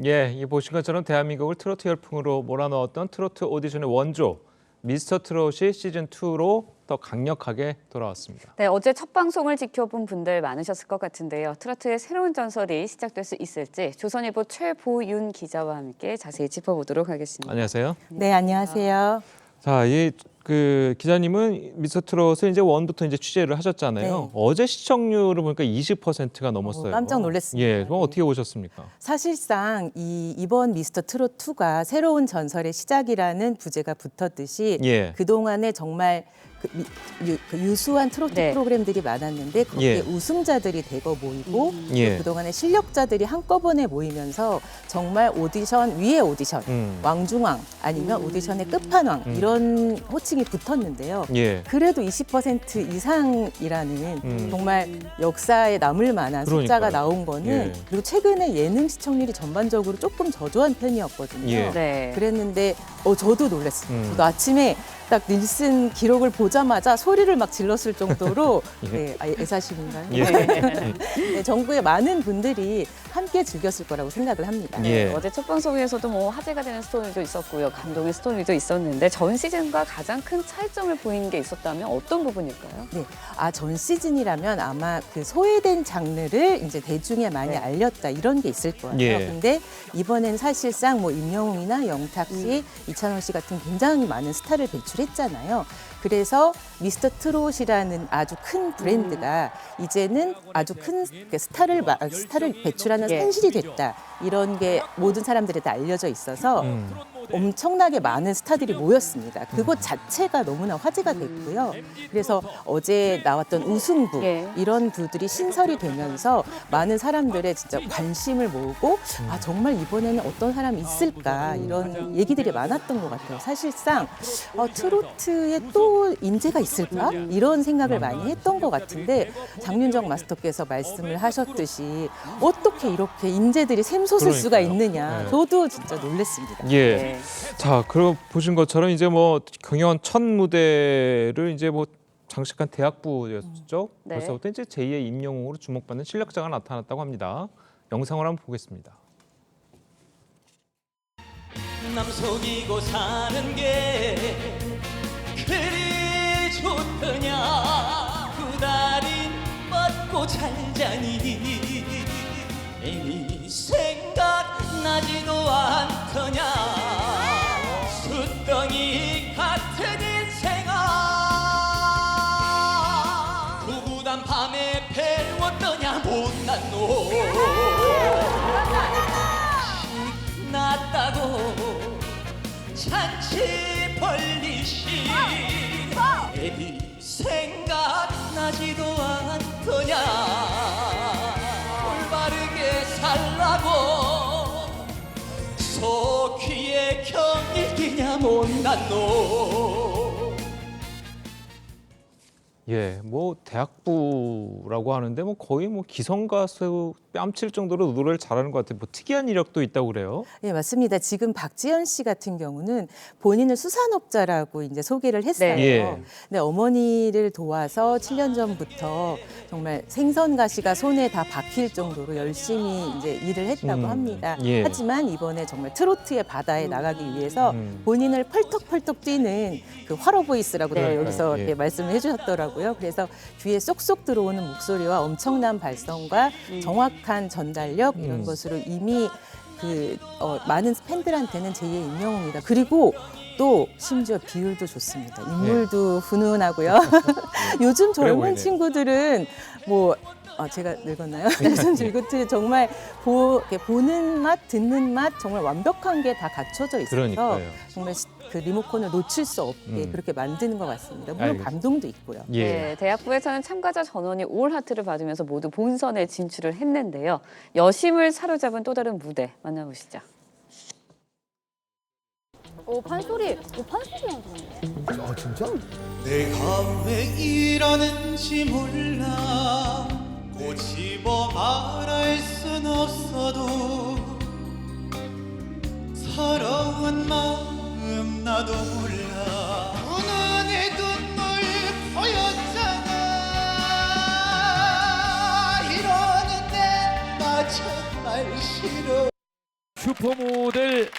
예, 이 보신 것처럼 대한민국을 트로트 열풍으로 몰아넣었던 트로트 오디션의 원조 미스터 트롯이 시즌2로 더 강력하게 돌아왔습니다. 네, 어제 첫 방송을 지켜본 분들 많으셨을 것 같은데요. 트로트의 새로운 전설이 시작될 수 있을지 조선일보 최보윤 기자와 함께 자세히 짚어보도록 하겠습니다. 안녕하세요. 네, 안녕하세요. 자, 그 기자님은 미스터트롯을 이제 원부터 이제 취재를 하셨잖아요. 네. 어제 시청률을 보니까 20%가 넘었어요. 깜짝 놀랐습니다. 예, 그럼 어떻게 보셨습니까? 사실상 이번 미스터 트롯 2가 새로운 전설의 시작이라는 부제가 붙었듯이 예. 그동안에 정말 유수한 트로트 네. 프로그램들이 많았는데 거기에 예. 우승자들이 대거 모이고 예. 그동안에 실력자들이 한꺼번에 모이면서 정말 오디션 위에 오디션 왕중왕 아니면 오디션의 끝판왕 이런 호칭이 붙었는데요. 예. 그래도 20% 이상이라는 정말 역사에 남을 만한 숫자가 그러니까요. 나온 거는 예. 그리고 최근에 예능 시청률이 전반적으로 조금 저조한 편이었거든요. 예. 네. 그랬는데 저도 놀랐어요. 저도 아침에 딱 닐슨 기록을 보자마자 소리를 막 질렀을 정도로 예. 네, 애사심인가요? 예. 네, 전국의 많은 분들이 함께 즐겼을 거라고 생각을 합니다. 예. 어제 첫 방송에서도 뭐 화제가 되는 스토리도 있었고요. 감동의 스토리도 있었는데 전 시즌과 가장 큰 차이점을 보이는 게 있었다면 어떤 부분일까요? 네, 전 시즌이라면 아마 그 소외된 장르를 이제 대중에 많이 알렸다 이런 게 있을 거예요. 예. 근데 이번엔 사실상 뭐 임영웅이나 영탁 씨, 이찬원 씨 같은 굉장히 많은 스타를 배출했잖아요. 그래서 미스터 트롯이라는 아주 큰 브랜드가 이제는 아주 큰 스타를 배출하는 예. 산실이 됐다. 이런 게 모든 사람들한테 알려져 있어서 엄청나게 많은 스타들이 모였습니다. 그것 자체가 너무나 화제가 됐고요. 그래서 어제 나왔던 우승부 예. 이런 부들이 신설이 되면서 많은 사람들의 진짜 관심을 모으고 정말 이번에는 어떤 사람이 있을까 이런 얘기들이 많았던 것 같아요. 사실상 트로트에 또 인재가 있을까 이런 생각을 많이 했던 것 같은데 장윤정 마스터께서 말씀을 하셨듯이 어떻게 이렇게 인재들이 샘솟을 수가 그러니까요. 있느냐 네. 저도 진짜 놀랐습니다. 예. 네. 자, 그럼 보신 것처럼 이제 뭐 경연 첫 무대를 이제 뭐 장식한 대학부였죠. 네. 벌써부터 이제 제2의 임영웅으로 주목받는 실력자가 나타났다고 합니다. 영상을 한번 보겠습니다. 남 속이고 사는 게 그리 좋더냐 후다리 맞고 잘 자니 이 생각나지도 않더냐 숫덩이 같은 인생아 구구단 밤에 배웠더냐 못난 놈 났다고 잔치 벌리시 에디 생각나지도 않더냐 올바르게 살라고 속귀에 경일기냐 못난 놈 예, 뭐 대학부라고 하는데 뭐 거의 뭐 기성 가수 뺨칠 정도로 노래를 잘하는 것 같아요. 뭐 특이한 이력도 있다고 그래요. 네, 맞습니다. 지금 박지현 씨 같은 경우는 본인을 수산업자라고 이제 소개를 했어요. 네. 예. 근데 어머니를 도와서 7년 전부터 정말 생선 가시가 손에 다 박힐 정도로 열심히 이제 일을 했다고 합니다. 예. 하지만 이번에 정말 트로트의 바다에 나가기 위해서 본인을 펄떡펄떡 뛰는 그 화로 보이스라고 네. 여기서 예. 이렇게 말씀을 해주셨더라고요. 그래서 귀에 쏙쏙 들어오는 목소리와 엄청난 발성과 정확한 전달력 이런 것으로 이미 많은 팬들한테는 제2의 임영웅이다. 그리고 또 심지어 비율도 좋습니다. 인물도 훈훈하고요. 요즘 그래 젊은 보이네요. 친구들은 뭐 제가 늙었나요? 요즘 친구들 정말 이렇게 보는 맛, 듣는 맛 정말 완벽한 게 다 갖춰져 있어서 그러니까요. 정말 그 리모컨을 놓칠 수 없게 그렇게 만드는 것 같습니다. 물론 알겠습니다. 감동도 있고요. 예. 네, 대학부에서는 참가자 전원이 올 하트를 받으면서 모두 본선에 진출을 했는데요. 여심을 사로잡은 또 다른 무대 만나보시죠. 판소리 나오던데. 진짜? 내가 왜 이러는지 몰라 꼬집어 말할 순 없어도 서러운 마음 나도 몰라 눈에 눈물 보였잖아 이러는데 나 정말 싫어 슈퍼모델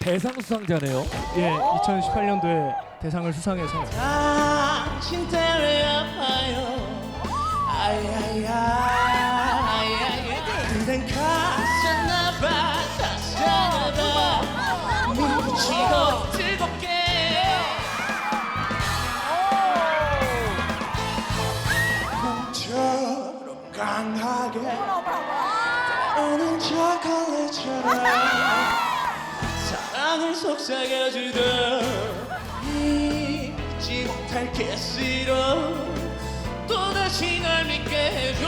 대상 수상자네요. 예, 2018년도에 대상을 수상해서 당신 때문에 아파요 인생 가셨나봐 가셨나봐 뭉치고 뜨겁게 꿈처럼 강하게 오는 초콜릿처럼 사랑을 속삭여주던 잊지 못할 키스로 또다시 날 믿게 해줘.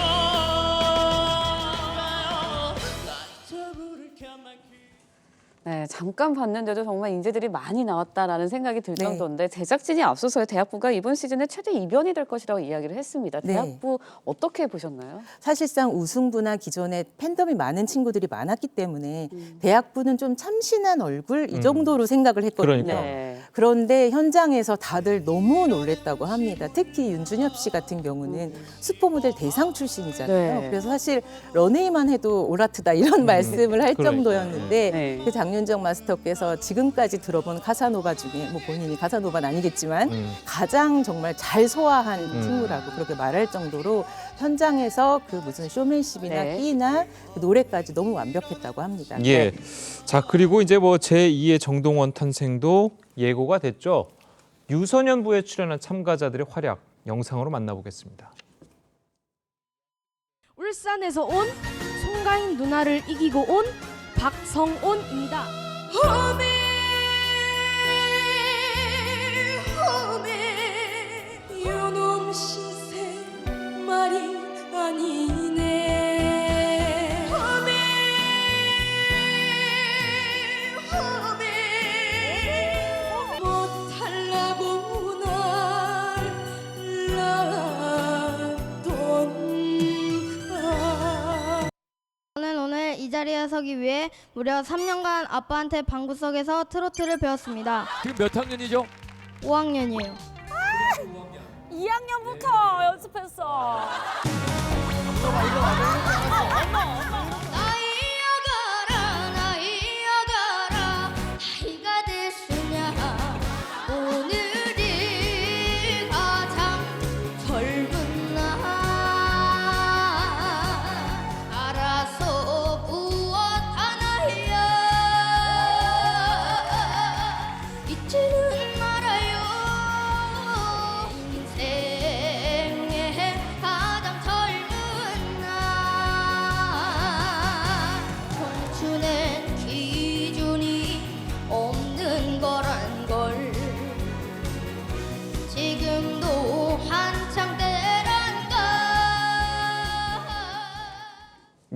네, 잠깐 봤는데도 정말 인재들이 많이 나왔다라는 생각이 들 정도인데 제작진이 앞서서 대학부가 이번 시즌에 최대 이변이 될 것이라고 이야기를 했습니다. 대학부 어떻게 보셨나요? 사실상 우승부나 기존에 팬덤이 많은 친구들이 많았기 때문에 대학부는 좀 참신한 얼굴 이 정도로 생각을 했거든요. 그러니까. 그런데 현장에서 다들 너무 놀랬다고 합니다. 특히 윤준엽 씨 같은 경우는 슈퍼모델 대상 출신이잖아요. 그래서 사실 런웨이만 해도 오라트다 이런 말씀을 할 정도였는데 그 장윤정 마스터께서 지금까지 들어본 카사노바 중에 뭐 본인이 카사노바는 아니겠지만 가장 정말 잘 소화한 친구라고 그렇게 말할 정도로 현장에서 그 무슨 쇼맨십이나 끼나 그 노래까지 너무 완벽했다고 합니다. 예. 자, 그리고 이제 뭐 제2의 정동원 탄생도 예고가 됐죠. 유소년부에 출연한 참가자들의 활약 영상으로 만나보겠습니다. 울산에서 온 송가인 누나를 이기고 온 박성온입니다. 홈에 요놈 시세 말이 아니네. 홈에 못하려고 날 놔둔가. 저는 오늘 이 자리에 서기 위해 무려 3년간 아빠한테 방구석에서 트로트를 배웠습니다. 지금 몇 학년이죠? 5학년이에요. 2학년부터 연습했어. 나이여가라 나이가 됐으냐 오늘이 가장 젊은 날 알아서 무엇하나요 잊지는 말아요 인생의 가장 젊은 날 청춘엔 기준이 없는 거란 걸 지금도 한창 때란가.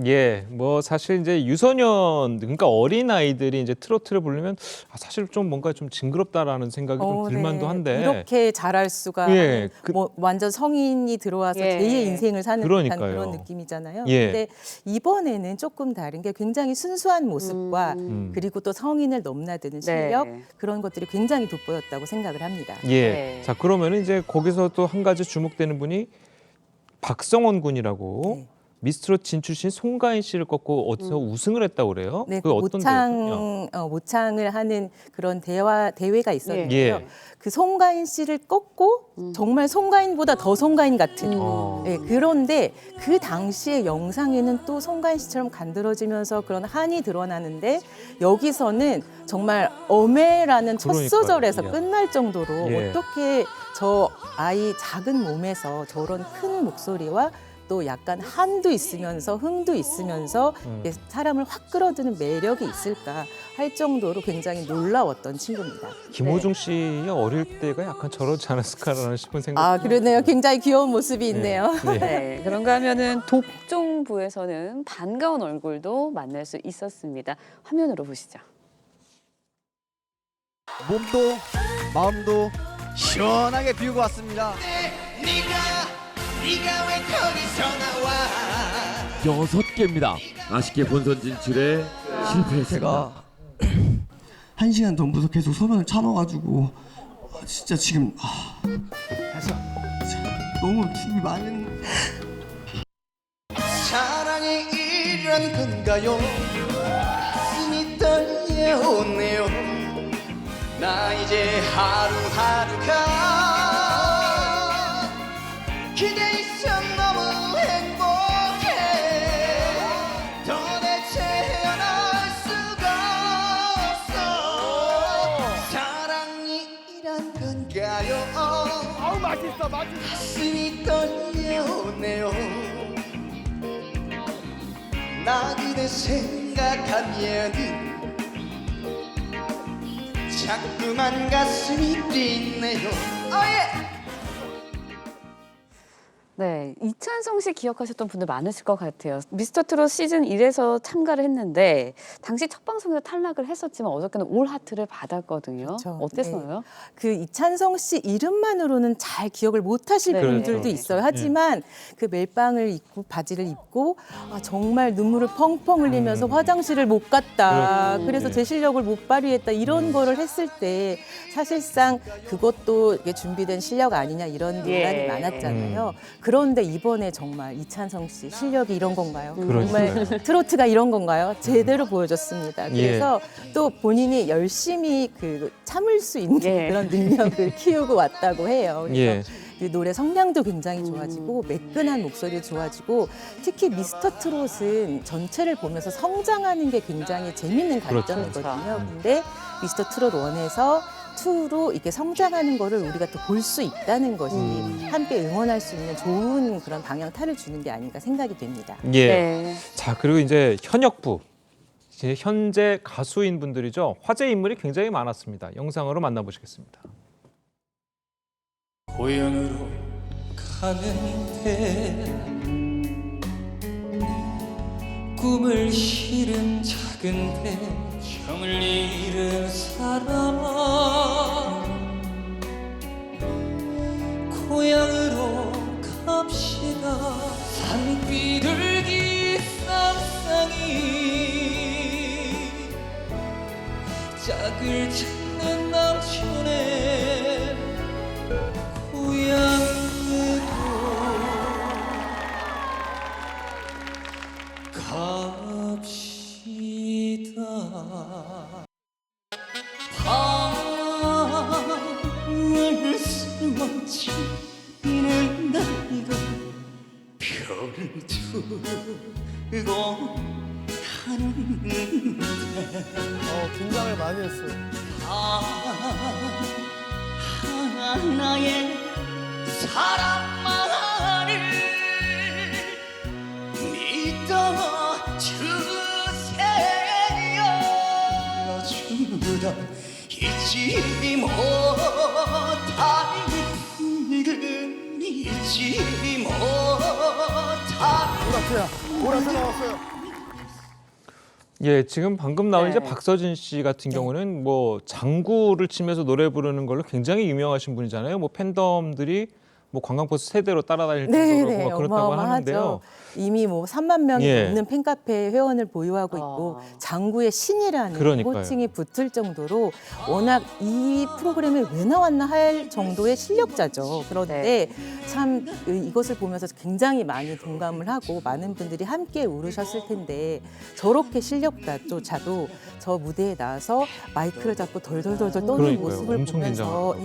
예, 뭐 사실 이제 유소년 그러니까 어린 아이들이 이제 트로트를 부르면 사실 좀 뭔가 좀 징그럽다라는 생각이 좀 들만도 한데 이렇게 잘할 수가 예, 뭐 완전 성인이 들어와서 제2의 인생을 사는 듯한 그런 느낌이잖아요. 근데 이번에는 조금 다른 게 굉장히 순수한 모습과 그리고 또 성인을 넘나드는 실력 그런 것들이 굉장히 돋보였다고 생각을 합니다. 예. 자, 그러면 이제 거기서 또 한 가지 주목되는 분이 박성원 군이라고 미스트롯 진출신 송가인 씨를 꺾고 어디서 우승을 했다고 그래요? 네, 그 어떤 모창을 하는 그런 대회가 있었는데요. 그 송가인 씨를 꺾고 정말 송가인보다 더 송가인 같은. 그런데 그 당시의 영상에는 또 송가인 씨처럼 간드러지면서 그런 한이 드러나는데 여기서는 정말 어메라는 첫 소절에서 끝날 정도로 어떻게 저 아이 작은 몸에서 저런 큰 목소리와 또 약간 한도 있으면서 흥도 있으면서 사람을 확 끌어드는 매력이 있을까 할 정도로 굉장히 놀라웠던 친구입니다. 김호중 씨의 어릴 때가 약간 저러지 않았을까라는 싶은 생각. 아, 그러네요. 굉장히 귀여운 모습이 있네요. 네, 그런가 하면은 독종부에서는 반가운 얼굴도 만날 수 있었습니다. 화면으로 보시죠. 몸도 마음도 시원하게 비우고 왔습니다. 네가 왜 거기서 나와 6개입니다. 아쉽게 본선 진출에 실패했습니다. 제가 1시간 전부터 계속 소변을 참아가지고 진짜 지금 너무 죽이 많은 사랑이 이런 건가요 가슴이 떨려오네요 나 이제 하루하루가 기대 있어 너무 행복해 도대체 헤어날 수가 없어 사랑이란 건가요 아우 맛있어 가슴이 떨려오네요 나 그대 생각하면은 자꾸만 가슴이 뛰네요. 네, 이찬성 씨 기억하셨던 분들 많으실 것 같아요. 미스터트롯 시즌 1에서 참가를 했는데 당시 첫 방송에서 탈락을 했었지만 어저께는 올 하트를 받았거든요. 그렇죠. 어땠어요? 네. 그 이찬성 씨 이름만으로는 잘 기억을 못하실 네. 분들도 그렇죠. 있어요. 하지만 그 멜빵을 입고 바지를 입고 정말 눈물을 펑펑 흘리면서 화장실을 못 갔다. 그렇죠. 그래서 네. 제 실력을 못 발휘했다. 이런 거를 했을 때 사실상 그것도 이게 준비된 실력 아니냐 이런 논란이 예. 많았잖아요. 그런데 이번에 정말 이찬성 씨 실력이 이런 건가요? 그러니까요. 정말 트로트가 이런 건가요? 제대로 보여줬습니다. 그래서 또 본인이 열심히 그 참을 수 있는 그런 능력을 키우고 왔다고 해요. 그래서 그 노래 성량도 굉장히 좋아지고 매끈한 목소리도 좋아지고 특히 미스터 트롯은 전체를 보면서 성장하는 게 굉장히 재밌는 관점이거든요. 근데 미스터 트롯 1에서 2로 이렇게 성장하는 거를 우리가 또 볼 수 있다는 것이 함께 응원할 수 있는 좋은 그런 방향타를 주는 게 아닌가 생각이 됩니다. 예. 네. 자, 그리고 이제 현역부, 이제 현재 가수인 분들이죠. 화제 인물이 굉장히 많았습니다. 영상으로 만나보시겠습니다. 고향으로 가는데 꿈을 실은 작은 배 형을 잃은 사람아 고향으로 갑시다 산비둘기 쌍쌍이 짝을 찾는 남촌에 고향으로 갑시다 밤을 스머치는 나이가 별을 두고 가는데 긴장을 많이 했어요. 하나의 사랑만을 믿어주세요 주던 잊지 못할 푸른 잊지 못할 오라트 나왔어요. 예, 지금 방금 나온 이제 네. 박서진 씨 같은 경우는 뭐 장구를 치면서 노래 부르는 걸로 굉장히 유명하신 분이잖아요. 뭐 팬덤들이 뭐 관광버스 세대로 따라다닐 정도로 뭐 그렇다고 하는데요. 이미 뭐 3만 명이 예. 넘는 팬카페 회원을 보유하고 있고 장구의 신이라는 그러니까요. 호칭이 붙을 정도로 워낙 이 프로그램에 왜 나왔나 할 정도의 실력자죠. 그런데 참 이것을 보면서 굉장히 많이 동감을 하고 많은 분들이 함께 울으셨을 텐데 저렇게 실력자조차도 저 무대에 나와서 마이크를 잡고 덜덜덜덜 떠는 그러니까요. 모습을 엄청 보면서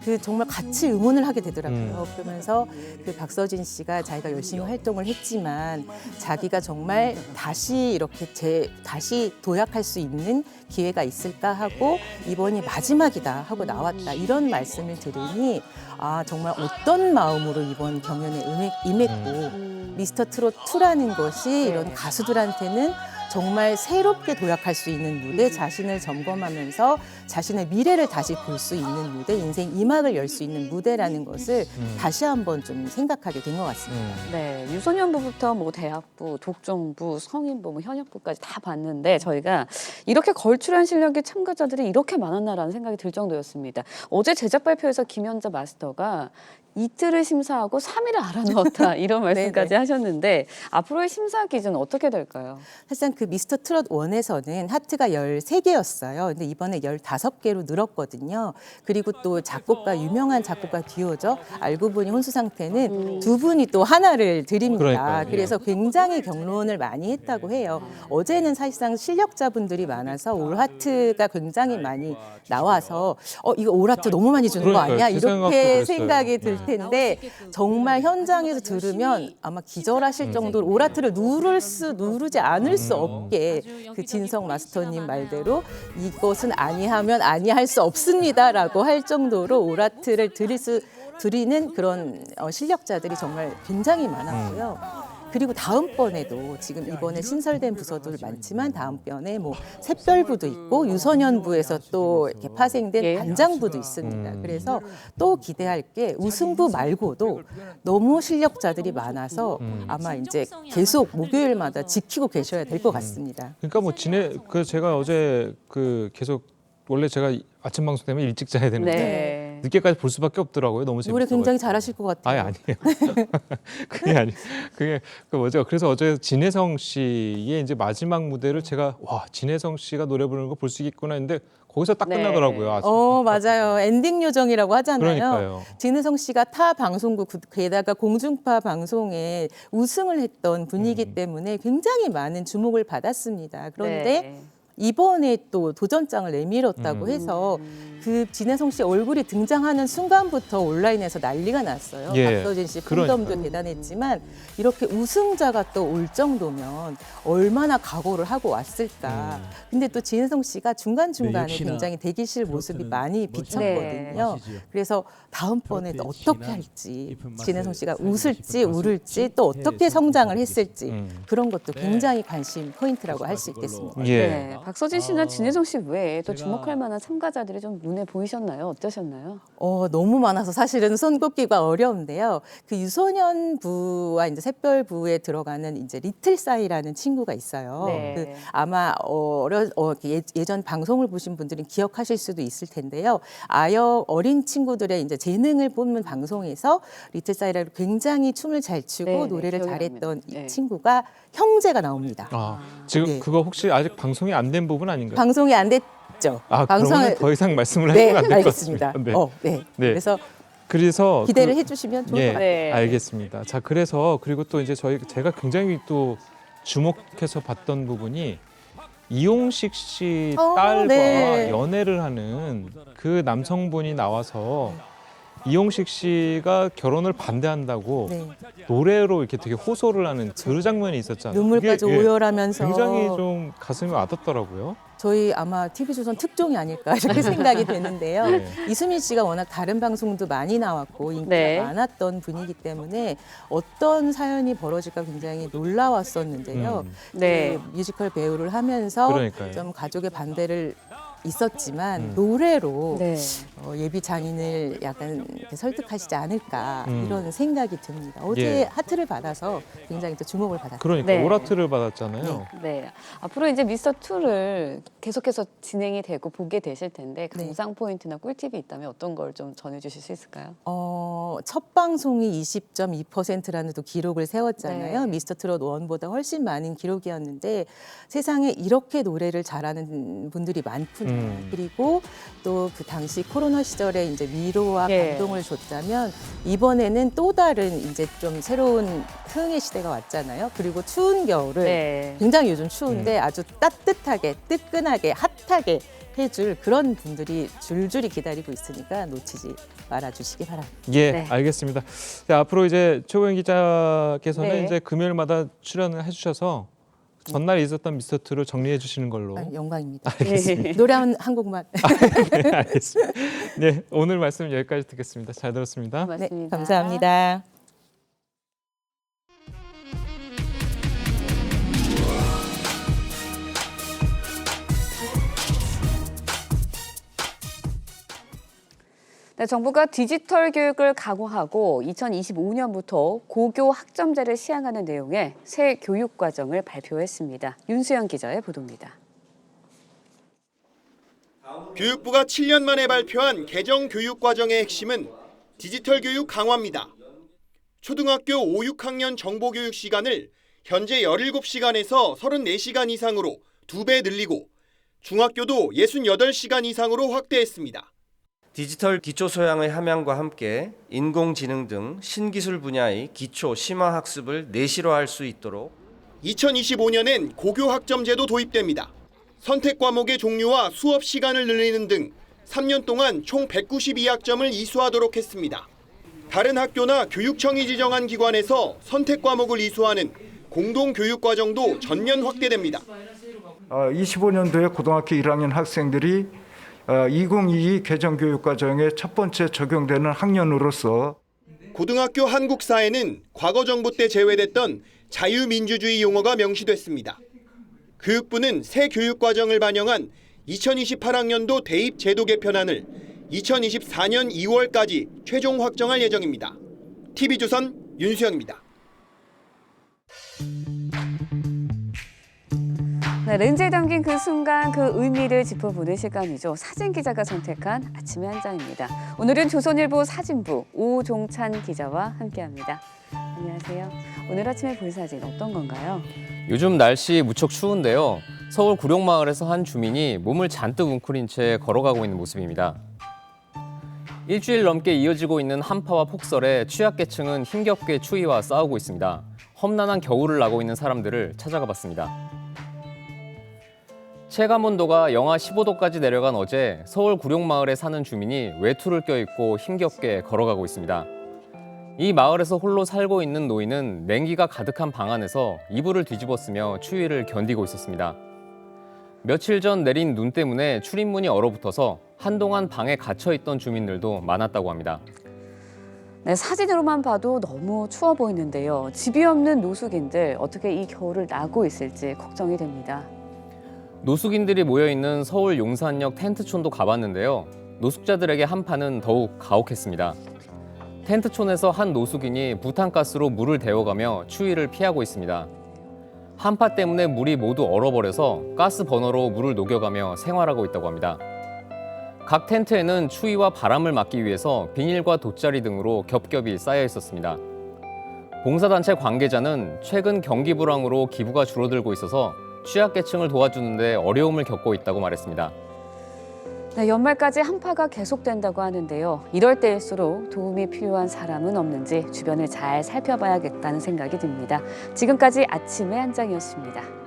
그 정말 같이 응원을 하게 되더라고요. 그러면서 그 박서진 씨가 자기가 열심히 활동을 했지만 자기가 정말 다시 이렇게 다시 도약할 수 있는 기회가 있을까 하고 이번이 마지막이다 하고 나왔다 이런 말씀을 들으니 아 정말 어떤 마음으로 이번 경연에 임했고 미스터 트롯 2라는 것이 이런 가수들한테는 정말 새롭게 도약할 수 있는 무대, 자신을 점검하면서 자신의 미래를 다시 볼 수 있는 무대, 인생 2막을 열 수 있는 무대라는 것을 다시 한번 좀 생각하게 된 것 같습니다. 네, 유소년부부터 뭐 대학부, 독종부, 성인부, 뭐 현역부까지 다 봤는데 저희가 이렇게 걸출한 실력의 참가자들이 이렇게 많았나라는 생각이 들 정도였습니다. 어제 제작 발표에서 김연자 마스터가 이틀을 심사하고 3일을 알아넣었다 이런 말씀까지 하셨는데 앞으로의 심사 기준은 어떻게 될까요? 사실상 그 미스터 트롯 1에서는 하트가 13개였어요. 근데 이번에 15개로 늘었거든요. 그리고 또 작곡가, 유명한 작곡가 듀오죠. 알고 보니 혼수 상태는 두 분이 또 하나를 드립니다. 그러니까요. 그래서 굉장히 경론을 많이 했다고 해요. 어제는 사실상 실력자분들이 많아서 올 하트가 굉장히 많이 나와서 이거 올 하트 너무 많이 주는 거 아니야? 그러니까요. 제 생각도 이렇게 그랬어요. 생각이 들 텐데 정말 현장에서 들으면 아마 기절하실 정도로 올 하트를 누르지 않을 수 없게 그 진성 마스터님 말대로 이것은 아니하면 아니할 수 없습니다라고 할 정도로 올 하트를 드리는 그런 실력자들이 정말 굉장히 많았고요. 그리고 다음번에도 지금 이번에 신설된 부서들 많지만 다음번에 뭐 샛별부도 있고 유소년부에서 또 이렇게 파생된 반장부도 있습니다. 그래서 또 기대할 게 우승부 말고도 너무 실력자들이 많아서 아마 이제 계속 목요일마다 지키고 계셔야 될 것 같습니다. 그러니까 뭐 제가 어제 계속 원래 제가 아침 방송 때문에 일찍 자야 되는데 네. 늦게까지 볼 수밖에 없더라고요. 너무 재밌어요. 노래 굉장히 잘하실 것 같아요. 아니에요. 그게 뭐죠? 그래서 어제 진혜성 씨의 이제 마지막 무대를 제가 진혜성 씨가 노래 부르는 거 볼 수 있겠구나 했는데 거기서 딱 끝나더라고요. 맞아요. 엔딩 요정이라고 하잖아요. 그러니까요. 진혜성 씨가 타 방송국 게다가 공중파 방송에 우승을 했던 분이기 때문에 굉장히 많은 주목을 받았습니다. 그런데 이번에 또 도전장을 내밀었다고 해서 그 진혜성 씨 얼굴이 등장하는 순간부터 온라인에서 난리가 났어요. 박서진 씨 팬덤도 대단했지만 이렇게 우승자가 또 올 정도면 얼마나 각오를 하고 왔을까. 근데 또 진혜성 씨가 중간중간에 굉장히 대기실 모습이 많이 비쳤거든요. 그래서 다음번에 또 어떻게 할지 진혜성 씨가 웃을지 울을지 또 어떻게 성장을 했을지 그런 것도 굉장히 관심 포인트라고 할 수 있겠습니다. 네, 박서진 씨나 진혜성 씨 외에 또 주목할 만한 참가자들이 좀 눈에 보이셨나요? 어떠셨나요? 너무 많아서 사실은 손꼽기가 어려운데요. 그 유소년부와 이제 샛별부에 들어가는 이제 리틀사이라는 친구가 있어요. 네. 아마 예전 방송을 보신 분들은 기억하실 수도 있을 텐데요. 아역 어린 친구들의 이제 재능을 뽑는 방송에서 리틀사이라고 굉장히 춤을 잘 추고 노래를 잘했던 이 친구가 형제가 나옵니다. 지금 그거 혹시 아직 방송이 안 된 부분 아닌가요? 방송이 안 됐죠. 그러면 더 이상 말씀을 하시면 안 될 것 같습니다. 그래서 기대를 해주시면 좋을 것 같아요. 알겠습니다. 자, 그리고 또 이제 제가 굉장히 또 주목해서 봤던 부분이 이용식 씨 딸과 연애를 하는 그 남성분이 나와서 이용식 씨가 결혼을 반대한다고 노래로 이렇게 되게 호소를 하는 그 장면이 있었잖아요. 눈물까지 오열하면서 굉장히 좀 가슴이 와닿더라고요. 저희 아마 TV조선 특종이 아닐까 이렇게 생각이 되는데요. 이수민 씨가 워낙 다른 방송도 많이 나왔고 인기가 많았던 분이기 때문에 어떤 사연이 벌어질까 굉장히 놀라웠었는데요. 그 뮤지컬 배우를 하면서 좀 가족의 반대를 있었지만 노래로 예비 장인을 약간 설득하시지 않을까 이런 생각이 듭니다. 어제 하트를 받아서 굉장히 또 주목을 받았어요. 그러니까 오라트를 받았잖아요. 네. 앞으로 이제 미스터2를 계속해서 진행이 되고 보게 되실 텐데 감상 포인트나 꿀팁이 있다면 어떤 걸 좀 전해주실 수 있을까요? 첫 방송이 20.2%라는 또 기록을 세웠잖아요. 미스터 트롯 1보다 훨씬 많은 기록이었는데 세상에 이렇게 노래를 잘하는 분들이 많구나. 그리고 또 그 당시 코로나 시절에 이제 위로와 감동을 줬다면 이번에는 또 다른 이제 좀 새로운 흥의 시대가 왔잖아요. 그리고 추운 겨울을 굉장히 요즘 추운데 아주 따뜻하게, 뜨끈하게, 핫하게 해줄 그런 분들이 줄줄이 기다리고 있으니까 놓치지 말아주시기 바랍니다. 알겠습니다. 앞으로 이제 최고영 기자께서는 이제 금요일마다 출연을 해주셔서 전날 있었던 미스터2를 정리해 주시는 걸로. 영광입니다. 알겠습니다. 노래 한 곡만. 네, 알겠습니다. 네, 오늘 말씀 여기까지 듣겠습니다. 잘 들었습니다. 네, 감사합니다. 네, 정부가 디지털 교육을 강화하고 2025년부터 고교 학점제를 시행하는 내용의 새 교육과정을 발표했습니다. 윤수영 기자의 보도입니다. 교육부가 7년 만에 발표한 개정 교육과정의 핵심은 디지털 교육 강화입니다. 초등학교 5, 6학년 정보교육 시간을 현재 17시간에서 34시간 이상으로 2배 늘리고 중학교도 68시간 이상으로 확대했습니다. 디지털 기초 소양의 함양과 함께 인공지능 등 신기술 분야의 기초 심화 학습을 내실화할 수 있도록 2025년엔 고교 학점제도 도입됩니다. 선택 과목의 종류와 수업 시간을 늘리는 등 3년 동안 총 192학점을 이수하도록 했습니다. 다른 학교나 교육청이 지정한 기관에서 선택 과목을 이수하는 공동교육과정도 전면 확대됩니다. 25년도에 고등학교 1학년 학생들이 2022 개정교육과정에 첫 번째 적용되는 학년으로서 고등학교 한국사에는 과거 정부 때 제외됐던 자유민주주의 용어가 명시됐습니다. 교육부는 새 교육과정을 반영한 2028학년도 대입 제도 개편안을 2024년 2월까지 최종 확정할 예정입니다. TV조선 윤수영입니다. 네, 렌즈에 담긴 그 순간 그 의미를 짚어보는 시간이죠. 사진 기자가 선택한 아침의 한 장입니다. 오늘은 조선일보 사진부 오종찬 기자와 함께합니다. 안녕하세요. 오늘 아침에 본 사진 어떤 건가요? 요즘 날씨 무척 추운데요. 서울 구룡마을에서 한 주민이 몸을 잔뜩 웅크린 채 걸어가고 있는 모습입니다. 일주일 넘게 이어지고 있는 한파와 폭설에 취약계층은 힘겹게 추위와 싸우고 있습니다. 험난한 겨울을 나고 있는 사람들을 찾아가 봤습니다. 체감온도가 영하 15도까지 내려간 어제 서울 구룡마을에 사는 주민이 외투를 껴입고 힘겹게 걸어가고 있습니다. 이 마을에서 홀로 살고 있는 노인은 냉기가 가득한 방 안에서 이불을 뒤집어쓰며 추위를 견디고 있었습니다. 며칠 전 내린 눈 때문에 출입문이 얼어붙어서 한동안 방에 갇혀있던 주민들도 많았다고 합니다. 네, 사진으로만 봐도 너무 추워 보이는데요. 집이 없는 노숙인들 어떻게 이 겨울을 나고 있을지 걱정이 됩니다. 노숙인들이 모여있는 서울 용산역 텐트촌도 가봤는데요. 노숙자들에게 한파는 더욱 가혹했습니다. 텐트촌에서 한 노숙인이 부탄가스로 물을 데워가며 추위를 피하고 있습니다. 한파 때문에 물이 모두 얼어버려서 가스 버너로 물을 녹여가며 생활하고 있다고 합니다. 각 텐트에는 추위와 바람을 막기 위해서 비닐과 돗자리 등으로 겹겹이 쌓여 있었습니다. 봉사단체 관계자는 최근 경기 불황으로 기부가 줄어들고 있어서 취약계층을 도와주는데 어려움을 겪고 있다고 말했습니다. 네, 연말까지 한파가 계속된다고 하는데요. 이럴 때일수록 도움이 필요한 사람은 없는지 주변을 잘 살펴봐야겠다는 생각이 듭니다. 지금까지 아침의 한 장이었습니다.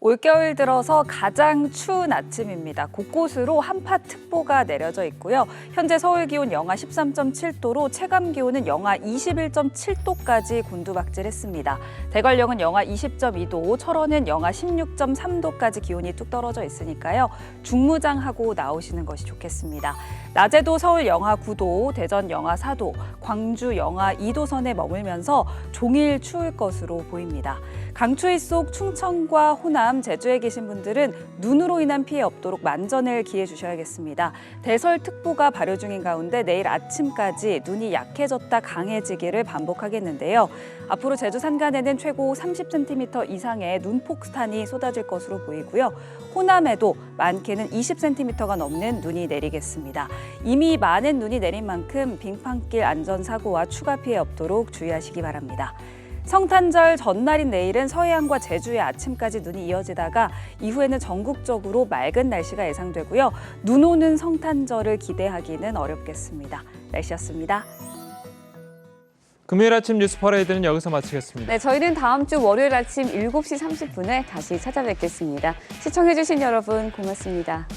올겨울 들어서 가장 추운 아침입니다. 곳곳으로 한파특보가 내려져 있고요. 현재 서울 기온 영하 13.7도로 체감 기온은 영하 21.7도까지 곤두박질했습니다. 대관령은 영하 20.2도, 철원은 영하 16.3도까지 기온이 뚝 떨어져 있으니까요. 중무장하고 나오시는 것이 좋겠습니다. 낮에도 서울 영하 9도, 대전 영하 4도, 광주 영하 2도 선에 머물면서 종일 추울 것으로 보입니다. 강추위 속 충청과 호남, 제주에 계신 분들은 눈으로 인한 피해 없도록 만전을 기해 주셔야겠습니다. 대설특보가 발효 중인 가운데 내일 아침까지 눈이 약해졌다 강해지기를 반복하겠는데요. 앞으로 제주 산간에는 최고 30cm 이상의 눈폭탄이 쏟아질 것으로 보이고요. 호남에도 많게는 20cm가 넘는 눈이 내리겠습니다. 이미 많은 눈이 내린 만큼 빙판길 안전사고와 추가 피해 없도록 주의하시기 바랍니다. 성탄절 전날인 내일은 서해안과 제주의 아침까지 눈이 이어지다가 이후에는 전국적으로 맑은 날씨가 예상되고요. 눈 오는 성탄절을 기대하기는 어렵겠습니다. 날씨였습니다. 금요일 아침 뉴스 퍼레이드는 여기서 마치겠습니다. 네, 저희는 다음 주 월요일 아침 7시 30분에 다시 찾아뵙겠습니다. 시청해주신 여러분 고맙습니다.